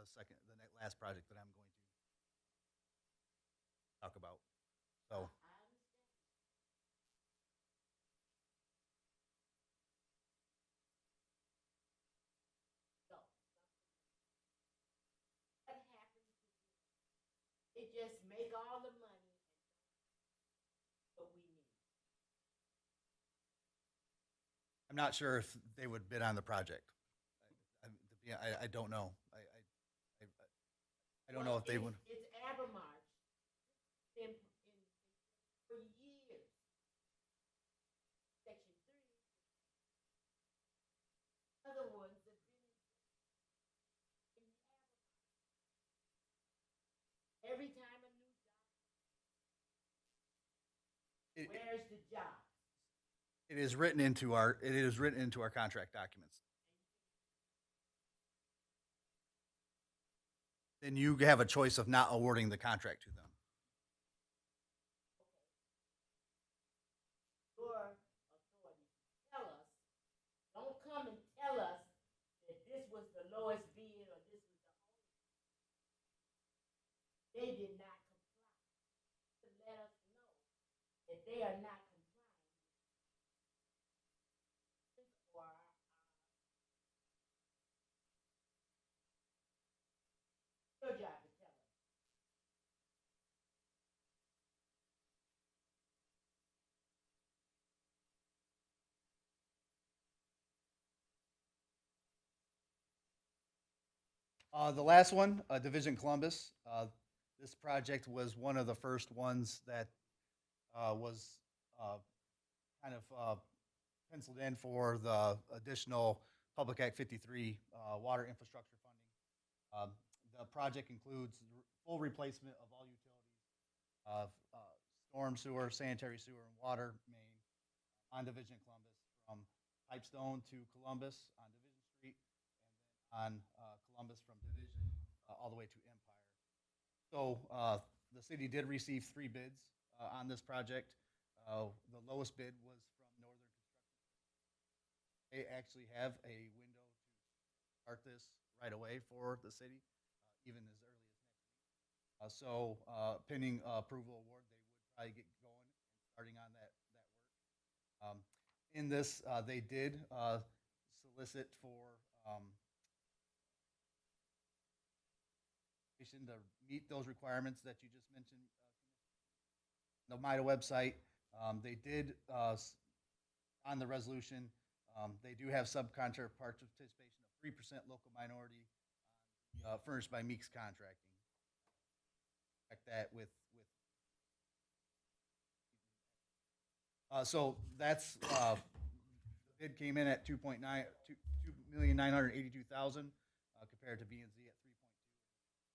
last project that I'm going to talk about. So. I'm not sure if they would bid on the project. I don't know. I don't know if they would. It's Abermarch. For years. Section 3. Other ones have been in Abermarch. Every time a new job. Where's the job? It is written into our contract documents. Then you have a choice of not awarding the contract to them. Your authority tell us, don't come and tell us that this was the lowest bid or this was the only. They did not comply. To let us know that they are not complying. Or your job to tell us. The last one, Division Columbus. This project was one of the first ones that was kind of penciled in for the additional Public Act 53 water infrastructure funding. The project includes full replacement of all utilities, storm sewer, sanitary sewer, and water main on Division Columbus, from Pipestone to Columbus on Division Street, and then on Columbus from Division all the way to Empire. So the city did receive 3 bids on this project. The lowest bid was from Northern Construction. They actually have a window to start this right away for the city, even as early as next week. Pending approval award, they would probably get going and starting on that work. In this, they did solicit for to meet those requirements that you just mentioned. The MIDA website, they did on the resolution. They do have subcontractor participation of 3% local minority, furnished by Meeks Contracting. Check that with. So that's bid came in at 2,982,000 compared to B&Z at 3.2,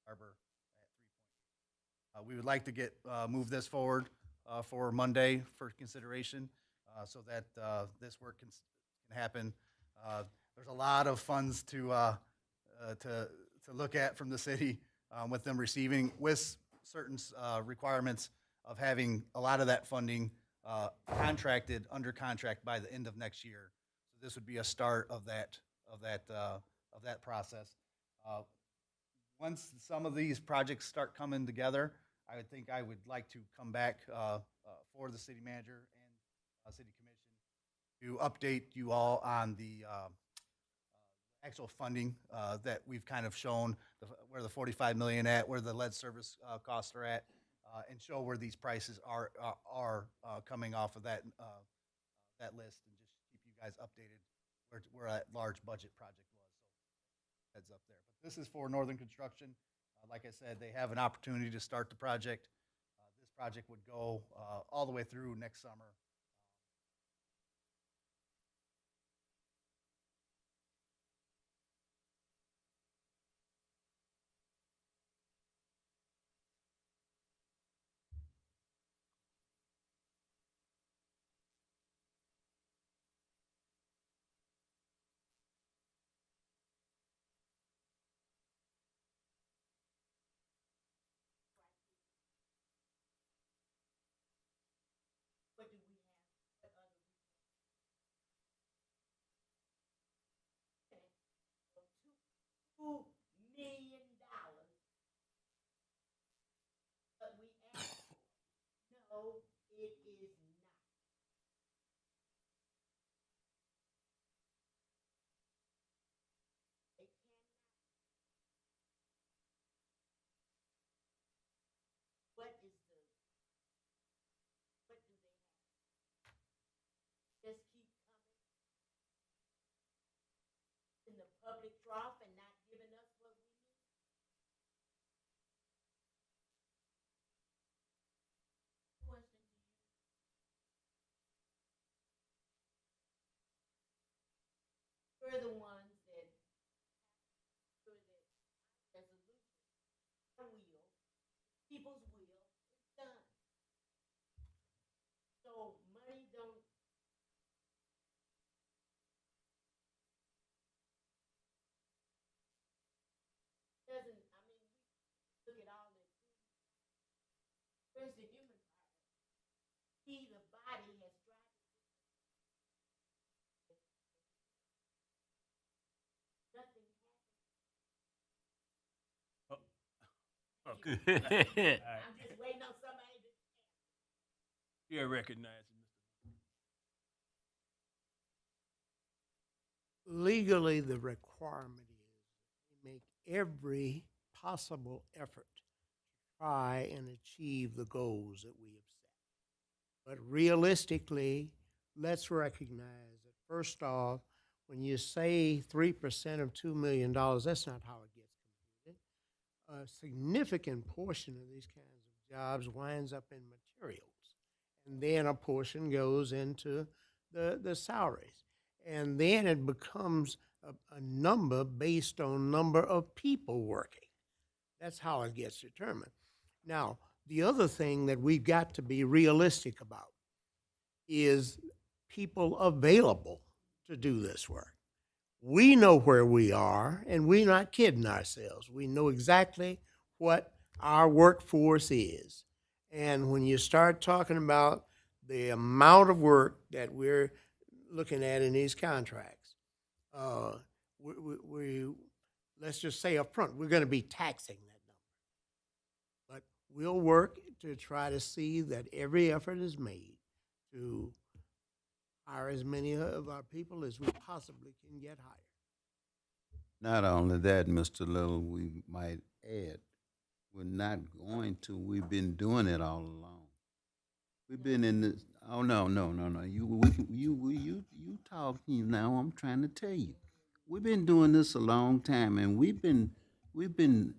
Harbor at 3.8. We would like to get move this forward for Monday for consideration, so that this work can happen. There's a lot of funds to look at from the city, with them receiving, with certain requirements of having a lot of that funding contracted under contract by the end of next year. So this would be a start of that process. Once some of these projects start coming together, I would think I would like to come back for the city manager and city commission to update you all on the actual funding that we've kind of shown where the 45 million at, where the lead service costs are at, and show where these prices are coming off of that that list, and just keep you guys updated where that large budget project was. So heads up there. But this is for Northern Construction. Like I said, they have an opportunity to start the project. This project would go all the way through next summer. What do we have? What other $2 million, but we asked, no, it is not. They cannot. What is the, what do they have? Just keep coming in the public trough and not giving us what we need? Question to you. We're the ones that sure that resolution, our will, people's will is done. So money don't. Doesn't, I mean, we look at all the, where's the human part? He, the body, has tried to do nothing happened. Okay. I'm just waiting on somebody to. Chair recognizes Mr. Legally, the requirement is we make every possible effort to try and achieve the goals that we have set. But realistically, let's recognize that first off, when you say 3% of $2 million, that's not how it gets computed. A significant portion of these kinds of jobs winds up in materials. And then a portion goes into the salaries. And then it becomes a number based on number of people working. That's how it gets determined. Now, the other thing that we've got to be realistic about is people available to do this work. We know where we are, and we're not kidding ourselves. We know exactly what our workforce is. And when you start talking about the amount of work that we're looking at in these contracts, we let's just say up front, we're going to be taxing that number. But we'll work to try to see that every effort is made to hire as many of our people as we possibly can get hired. Not only that, Mr. Little, we might add, we're not going to, we've been doing it all along. We've been in this, oh, no. You talking now, I'm trying to tell you. We've been doing this a long time, and we've been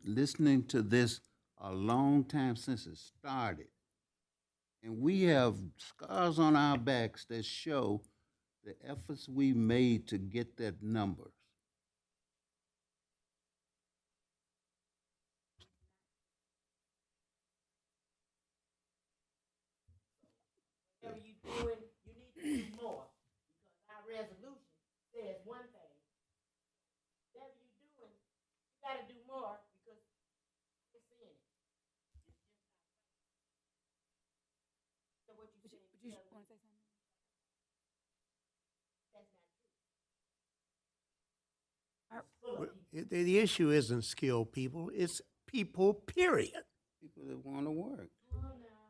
listening to this a long time since it started. And we have scars on our backs that show the efforts we made to get that numbers. Whatever you're doing, you need to do more, because our resolution says one thing. Whatever you're doing, you gotta do more, because we're seeing it. It's just not right. So what you saying? Would you want to say something? That's not true. It's full of people. The issue isn't skilled people, it's people, period. People that want to work. Come on now.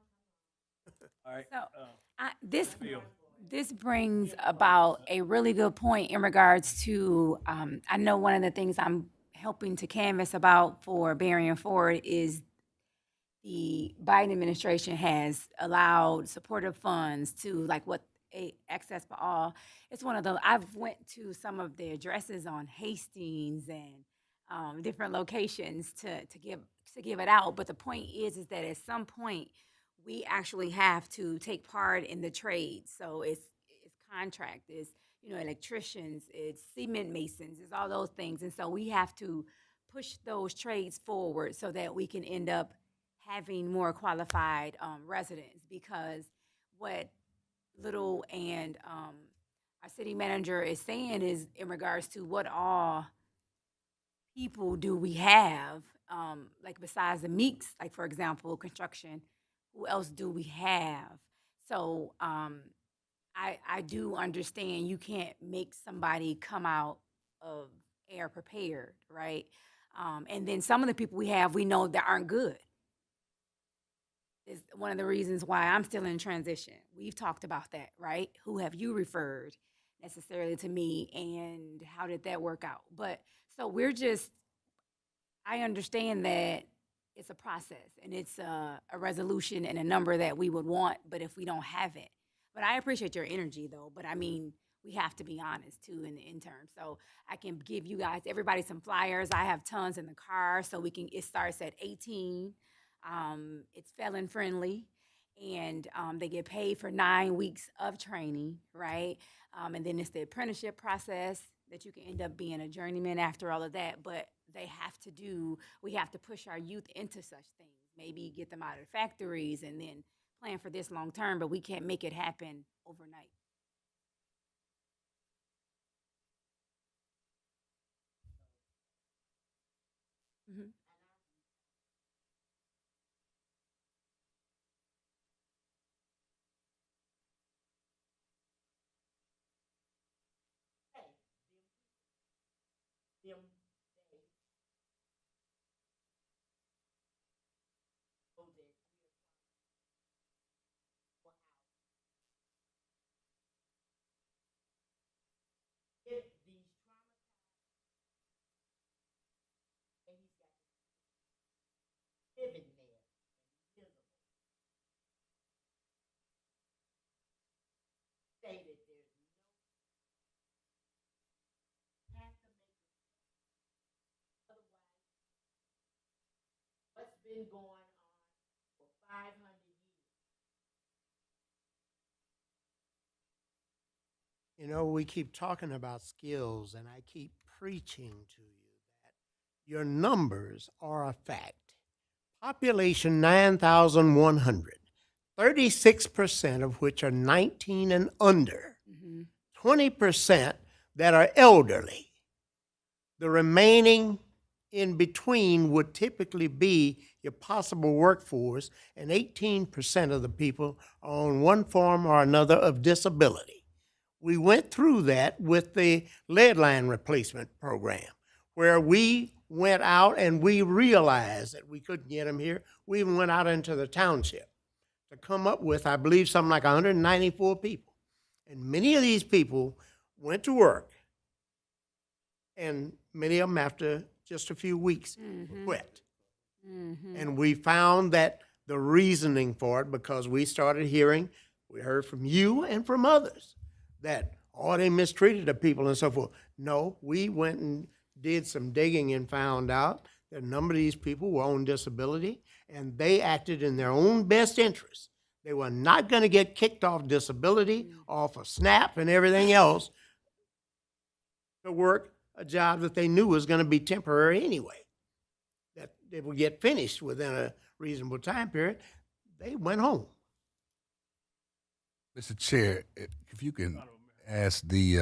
All right. So, this, Bill, This brings about a really good point in regards to, I know one of the things I'm helping to canvass about for Berrien Ford is the Biden administration has allowed supportive funds to like what Access for All. It's one of the, I've went to some of the addresses on Hastings and different locations to give it out. But the point is that at some point we actually have to take part in the trades. So it's contract, it's electricians, it's cement masons, it's all those things. And so we have to push those trades forward so that we can end up having more qualified residents. Because what Little and our city manager is saying is in regards to what all people do we have, like besides the Meeks, like for example, construction, who else do we have? So I do understand you can't make somebody come out of air prepared, right? And then some of the people we have, we know that aren't good. Is one of the reasons why I'm still in transition. We've talked about that, right? Who have you referred necessarily to me, and how did that work out? But so I understand that it's a process and it's a resolution and a number that we would want, but if we don't have it. But I appreciate your energy though, but I mean, we have to be honest too in the interim. So I can give you guys, everybody some flyers. I have tons in the car, so it starts at 18. It's felon friendly, and they get paid for 9 weeks of training, right? And then it's the apprenticeship process that you can end up being a journeyman after all of that. But we have to push our youth into such things, maybe get them out of factories and then plan for this long term, but we can't make it happen overnight. Mhm. Them they know that we're out. If these traumatized and he's got living there and visible, say that there's no have to make it otherwise what's been going on for 500 years. You know, we keep talking about skills, and I keep preaching to you that your numbers are a fact. Population 9,100, 36% of which are 19 and under, 20% that are elderly. The remaining in between would typically be your possible workforce, and 18% of the people are on one form or another of disability. We went through that with the lead line replacement program, where we went out and we realized that we couldn't get them here. We even went out into the township to come up with, I believe, something like 194 people. And many of these people went to work, and many of them after just a few weeks quit. And we found that the reasoning for it, because we heard from you and from others, that, they mistreated the people and so forth. No, we went and did some digging and found out that a number of these people were on disability, and they acted in their own best interest. They were not going to get kicked off disability, off of SNAP and everything else, to work a job that they knew was going to be temporary anyway, that they would get finished within a reasonable time period. They went home. Mr. Chair, if you can ask the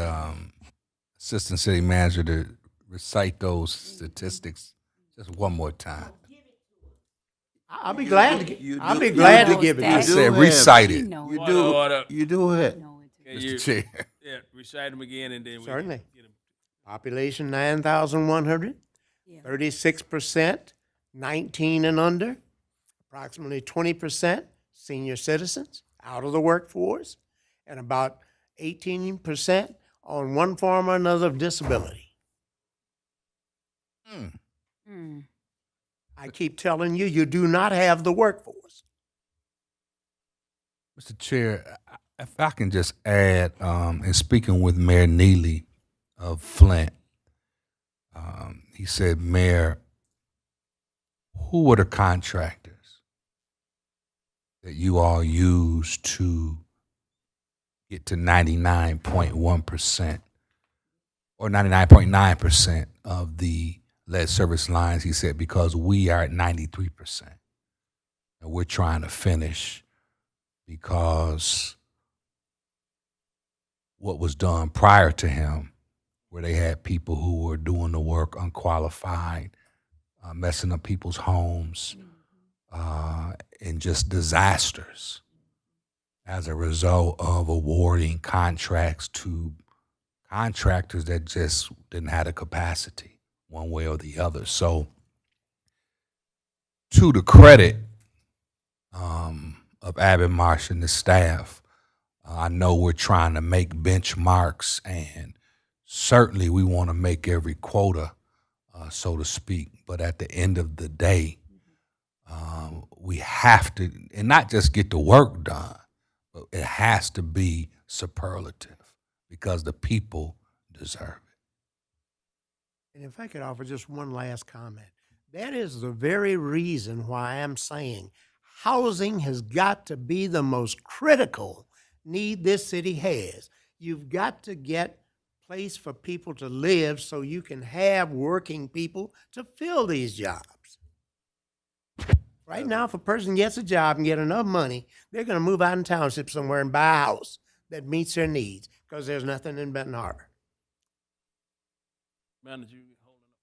Assistant City Manager to recite those statistics just one more time. I'll be glad to give it to I you. said recite it. You do it. Mr. Chair. Yeah, recite them again and then we Certainly. can get them. Population 9,100, 36% 19 and under, approximately 20% senior citizens out of the workforce, and about 18% on one form or another of disability. I keep telling you, you do not have the workforce. Mr. Chair, if I can just add, in speaking with Mayor Neely of Flint, he said, Mayor, who were the contractors that you all used to get to 99.1% or 99.9% of the lead service lines? He said, because we are at 93%. And we're trying to finish because what was done prior to him, where they had people who were doing the work unqualified, messing up people's homes, and just disasters as a result of awarding contracts to contractors that just didn't have the capacity one way or the other. So to the credit of Abbott Marsh and the staff, I know we're trying to make benchmarks, and certainly we want to make every quota, so to speak. But at the end of the day, we have to, and not just get the work done, but it has to be superlative because the people deserve it. And if I could offer just one last comment, that is the very reason why I'm saying housing has got to be the most critical need this city has. You've got to get place for people to live so you can have working people to fill these jobs. Right now, if a person gets a job and get enough money, they're going to move out in township somewhere and buy a house that meets their needs because there's nothing in Benton Harbor. Manager, you hold it up.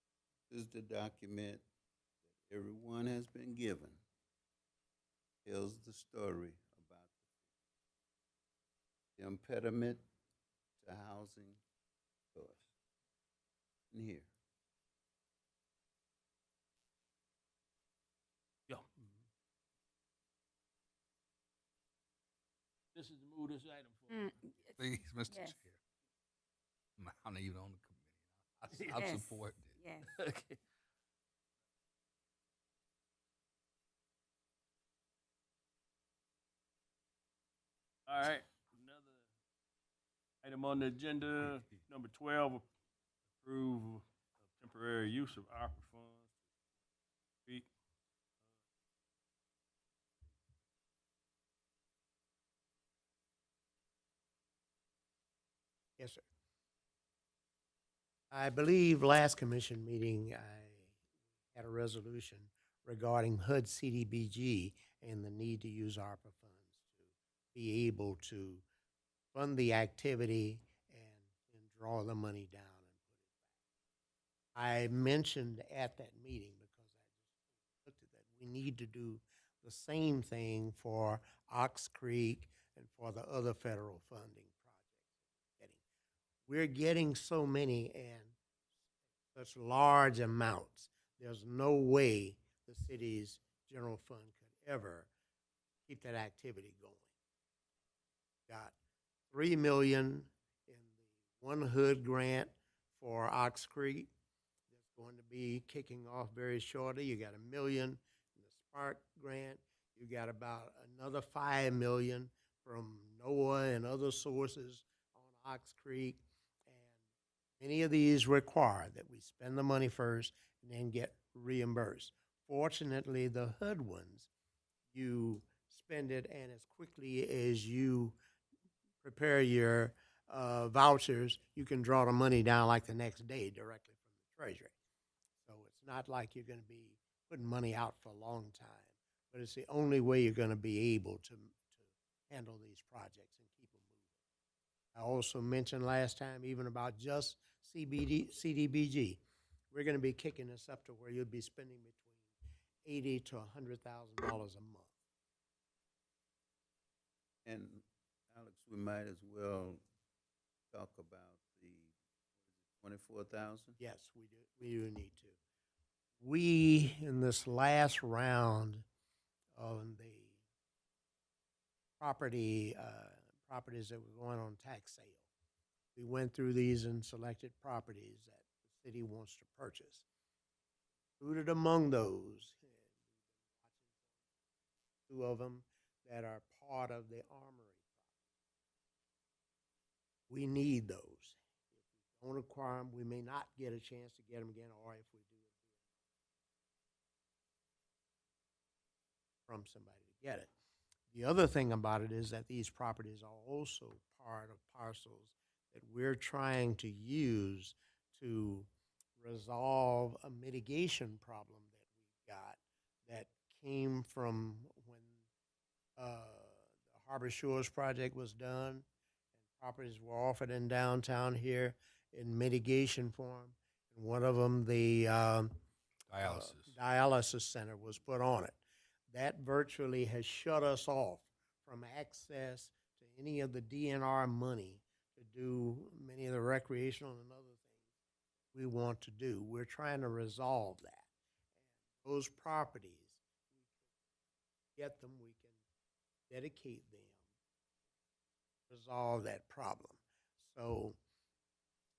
This is the document that everyone has been given. Tells the story about the impediment to housing costs. In here. Yeah. This is the move this item for. Please, Mr. Yes. Chair. I'm not even on the committee. I Yes. support it. Yes. Okay. All right, another item on the agenda, number 12, approve of temporary use of ARPA funds. Speak. Yes, sir. I believe last commission meeting, I had a resolution regarding HUD CDBG and the need to use ARPA funds to be able to fund the activity and draw the money down and put it back. I mentioned at that meeting, because I just looked at that, we need to do the same thing for Ox Creek and for the other federal funding projects. We're getting so many and such large amounts. There's no way the city's general fund could ever keep that activity going. Got $3 million in the One Hood grant for Ox Creek. That's going to be kicking off very shortly. You got $1 million in the Spark grant. You got about another $5 million from NOAA and other sources on Ox Creek. Many of these require that we spend the money first and then get reimbursed. Fortunately, the HUD ones, you spend it, and as quickly as you prepare your vouchers, you can draw the money down like the next day directly from the Treasury. So it's not like you're going to be putting money out for a long time, but it's the only way you're going to be able to handle these projects and keep them moving. I also mentioned last time even about just CDBG. We're going to be kicking this up to where you'll be spending between $80,000 to $100,000 a month. And Alex, we might as well talk about the 24,000. Yes, we do. We do need to. We, in this last round of the property properties that were going on tax sale. We went through these and selected properties that the city wants to purchase. Included among those, two of them that are part of the armory. We need those. If we don't acquire them, we may not get a chance to get them again, or if we do, from somebody to get it. The other thing about it is that these properties are also part of parcels that we're trying to use to resolve a mitigation problem that we've got that came from when the Harbor Shores project was done, and properties were offered in downtown here in mitigation form. And one of them, the dialysis center was put on it. That virtually has shut us off from access to any of the DNR money to do many of the recreational and other things we want to do. We're trying to resolve that. And those properties, we can get them, we can dedicate them, resolve that problem. So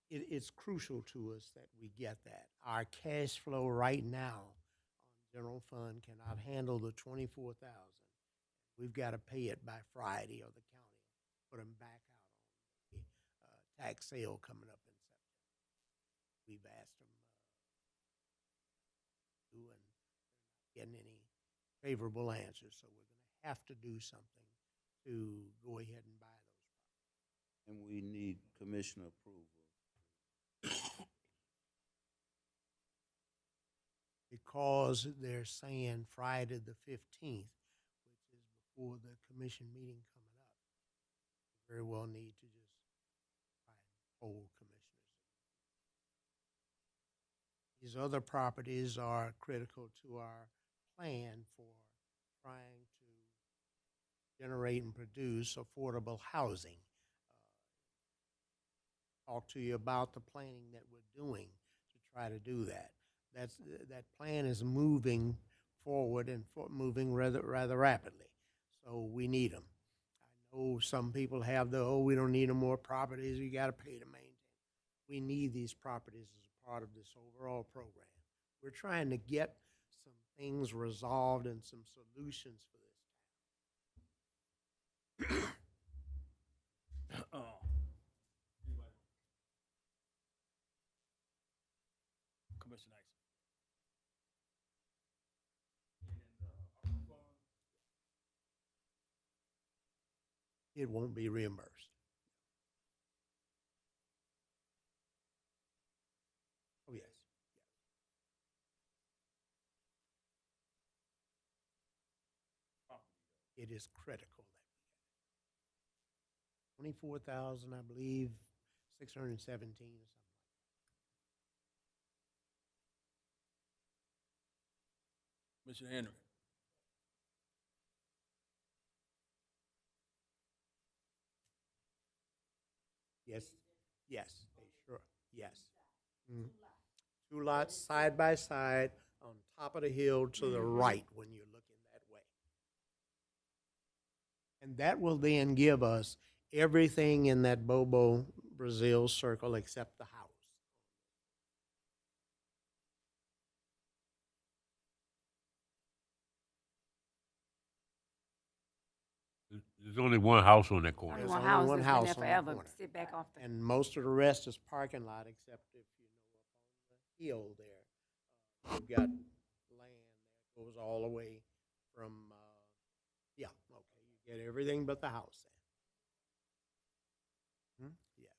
it's crucial to us that we get that. Our cash flow right now general fund cannot handle the 24,000. We've got to pay it by Friday, or the county will put them back out on the tax sale coming up in September. We've asked them to, and they're not getting any favorable answers. So we're going to have to do something to go ahead and buy those properties. And we need commissioner approval. Because they're saying Friday the 15th, which is before the commission meeting coming up. We very well need to just try and poll commissioners. These other properties are critical to our plan for trying to generate and produce affordable housing. Talk to you about the planning that we're doing to try to do that. That plan is moving forward and moving rather rapidly. So we need them. I know some people have we don't need no more properties, you got to pay to maintain. We need these properties as a part of this overall program. We're trying to get some things resolved and some solutions for this town. Commissioner Ice. It won't be reimbursed. Oh, yes. It is critical that we get it. 24,000, I believe, 617 or something. Mr. Henry. Yes, yes, sure, yes. Two lots side by side on top of the hill to the right when you're looking that way. And that will then give us everything in that Bobo Brazil circle except the house. There's only one house on that corner. Only There's one only house one that's house been on there the forever. corner. Sit back off the. And most of the rest is parking lot, except if you know up on the hill there, you've got land that goes all the way from, yeah, okay, you get everything but the house there. Yes.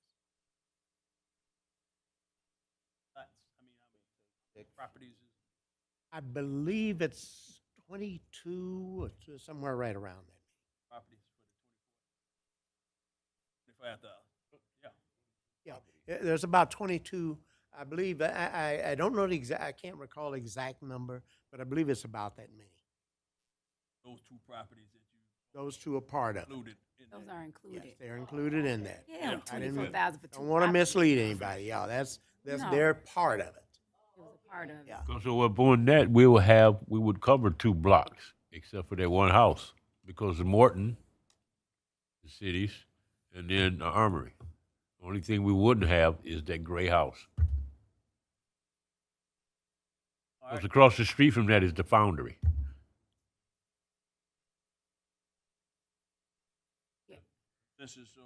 Properties. I believe it's 22 or somewhere right around that. Properties for the 25,000. Yeah. Yeah, there's about 22, I believe. I don't know the exact, I can't recall the exact number, but I believe it's about that many. Those two properties that you Those two are part of it. included in Those that. are included. Yes, they're included in that. Yeah, I didn't- 24,000 for two. Don't want to properties. mislead anybody. Yeah, that's No. they're part of it. It was a part of it. Yeah. So upon that, we would cover 2 blocks, except for that one house, because the Morton, the cities, and then the armory. The only thing we wouldn't have is that gray house. All Because right. across the street from that is the foundry. This is on.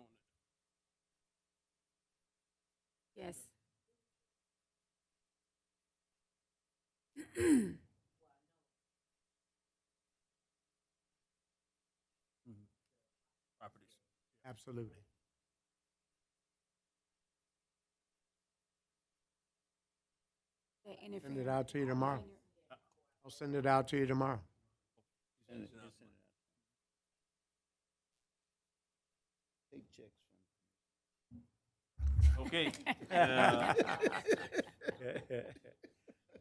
Yes. Properties. Absolutely. Send it out to you tomorrow. I'll send it out to you tomorrow. Take checks Okay.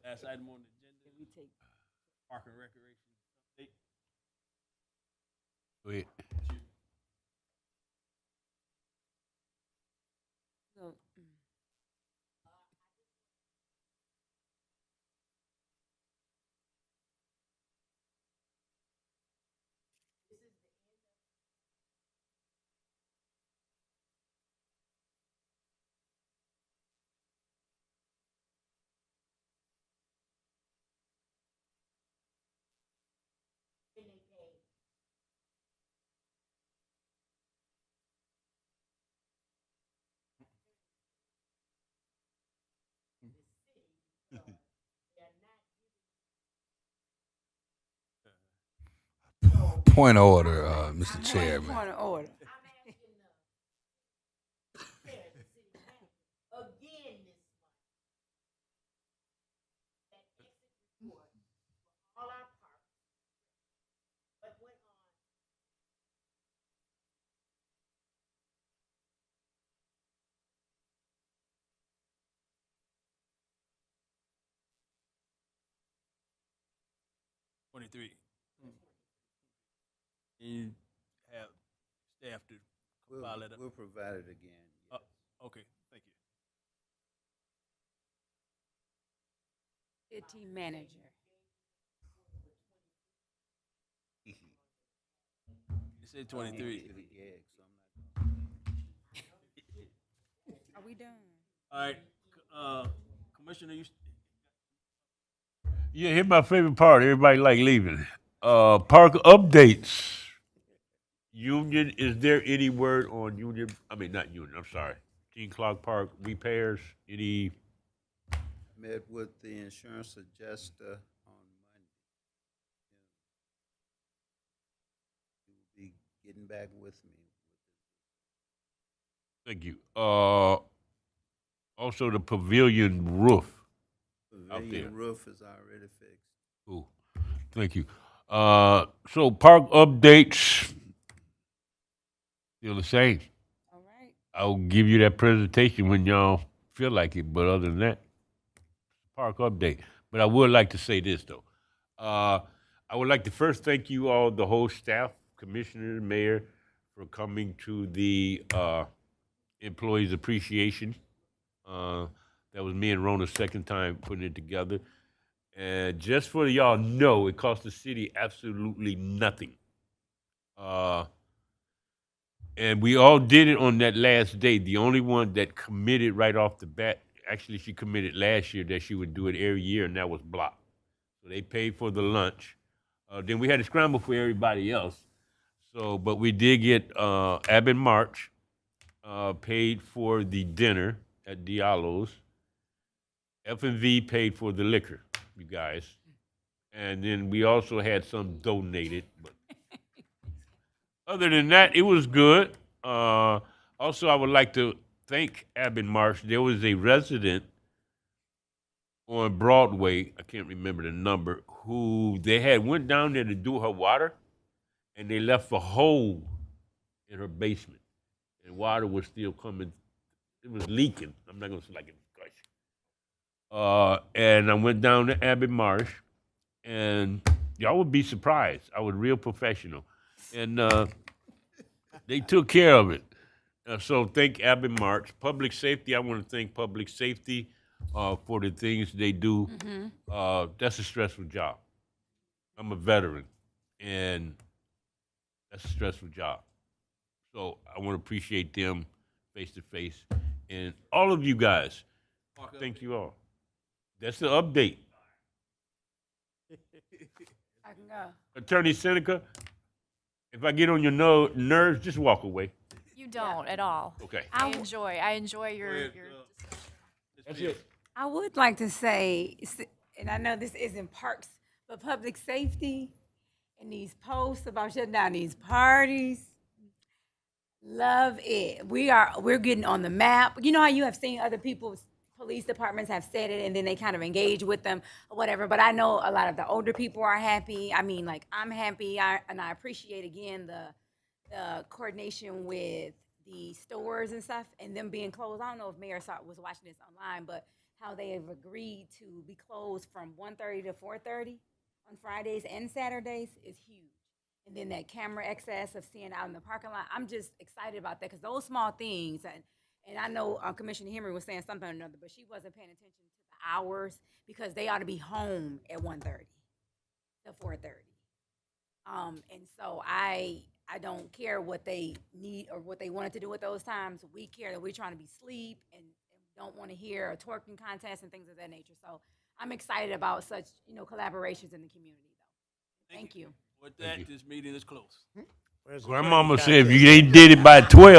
Last item on the agenda. We take Park and Recreation update. Go ahead. So, Point of order, Mr. Chairman. Point of order. Again this month, that exit report for all our parks, what went on. '23. You have staff to compile it up. We'll provide it again. Yes. Okay, thank you. City manager. You said 23. To the gag, so I'm not. Are we done? All right, Commissioner, you. Yeah, here's my favorite part. Everybody like leaving. Park updates. Union, is there any word on Union? I mean, not Union, I'm sorry. Gene Clark Park repairs, any? Met with the insurance adjuster on Monday. He will be getting back with me. Thank you. Also the pavilion roof. Out there. Pavilion roof is already fixed. Cool. Thank you. So park updates, still the same. All right. I'll give you that presentation when y'all feel like it, but other than that, park update. But I would like to say this, though. I would like to first thank you all, the whole staff, commissioner, mayor, for coming to the employees appreciation. That was me and Rona's second time putting it together. And just for y'all know, it cost the city absolutely nothing. And we all did it on that last day. The only one that committed right off the bat, actually she committed last year that she would do it every year, and that was Block. So they paid for the lunch. Then we had to scramble for everybody else. So, but we did get Abbott March paid for the dinner at Diallo's. F&V paid for the liquor, you guys. And then we also had some donated. But other than that, it was good. Also, I would like to thank Abbott Marsh. There was a resident on Broadway, I can't remember the number, who they had went down there to do her water, and they left a hole in her basement. And water was still coming. It was leaking. I'm not going to say like it was gushing. And I went down to Abbott Marsh, and y'all would be surprised. I was real professional. And they took care of it. So thank Abbott March. Public safety, I want to thank public safety for the things they do. That's a stressful job. I'm a veteran, and that's a stressful job. So I want to appreciate them face to face. And all of you guys, thank you all. That's the update. I can go. Attorney Seneca, if I get on your nerves, just walk away. You don't at all. Okay. I enjoy your That's it. I would like to say, and I know this isn't parks, but public safety and these posts about shutting down these parties. Love it. We're getting on the map. You know how you have seen other people's police departments have said it and then they kind of engage with them or whatever. But I know a lot of the older people are happy. I mean, like, I'm happy, and I appreciate again the coordination with the stores and stuff and them being closed. I don't know if Mayor was watching this online, but how they have agreed to be closed from 1:30 to 4:30 on Fridays and Saturdays is huge. And then that camera access of seeing out in the parking lot, I'm just excited about that because those small things, and I know Commissioner Henry was saying something or another, but she wasn't paying attention to the hours because they ought to be home at 1:30 to 4:30. And so I don't care what they need or what they wanted to do at those times. We care that we're trying to be asleep and don't want to hear a twerking contest and things of that nature. So I'm excited about such, collaborations in the community, though. Thank you. With that, this meeting is closed. Grandmama said if you ain't did it by 12,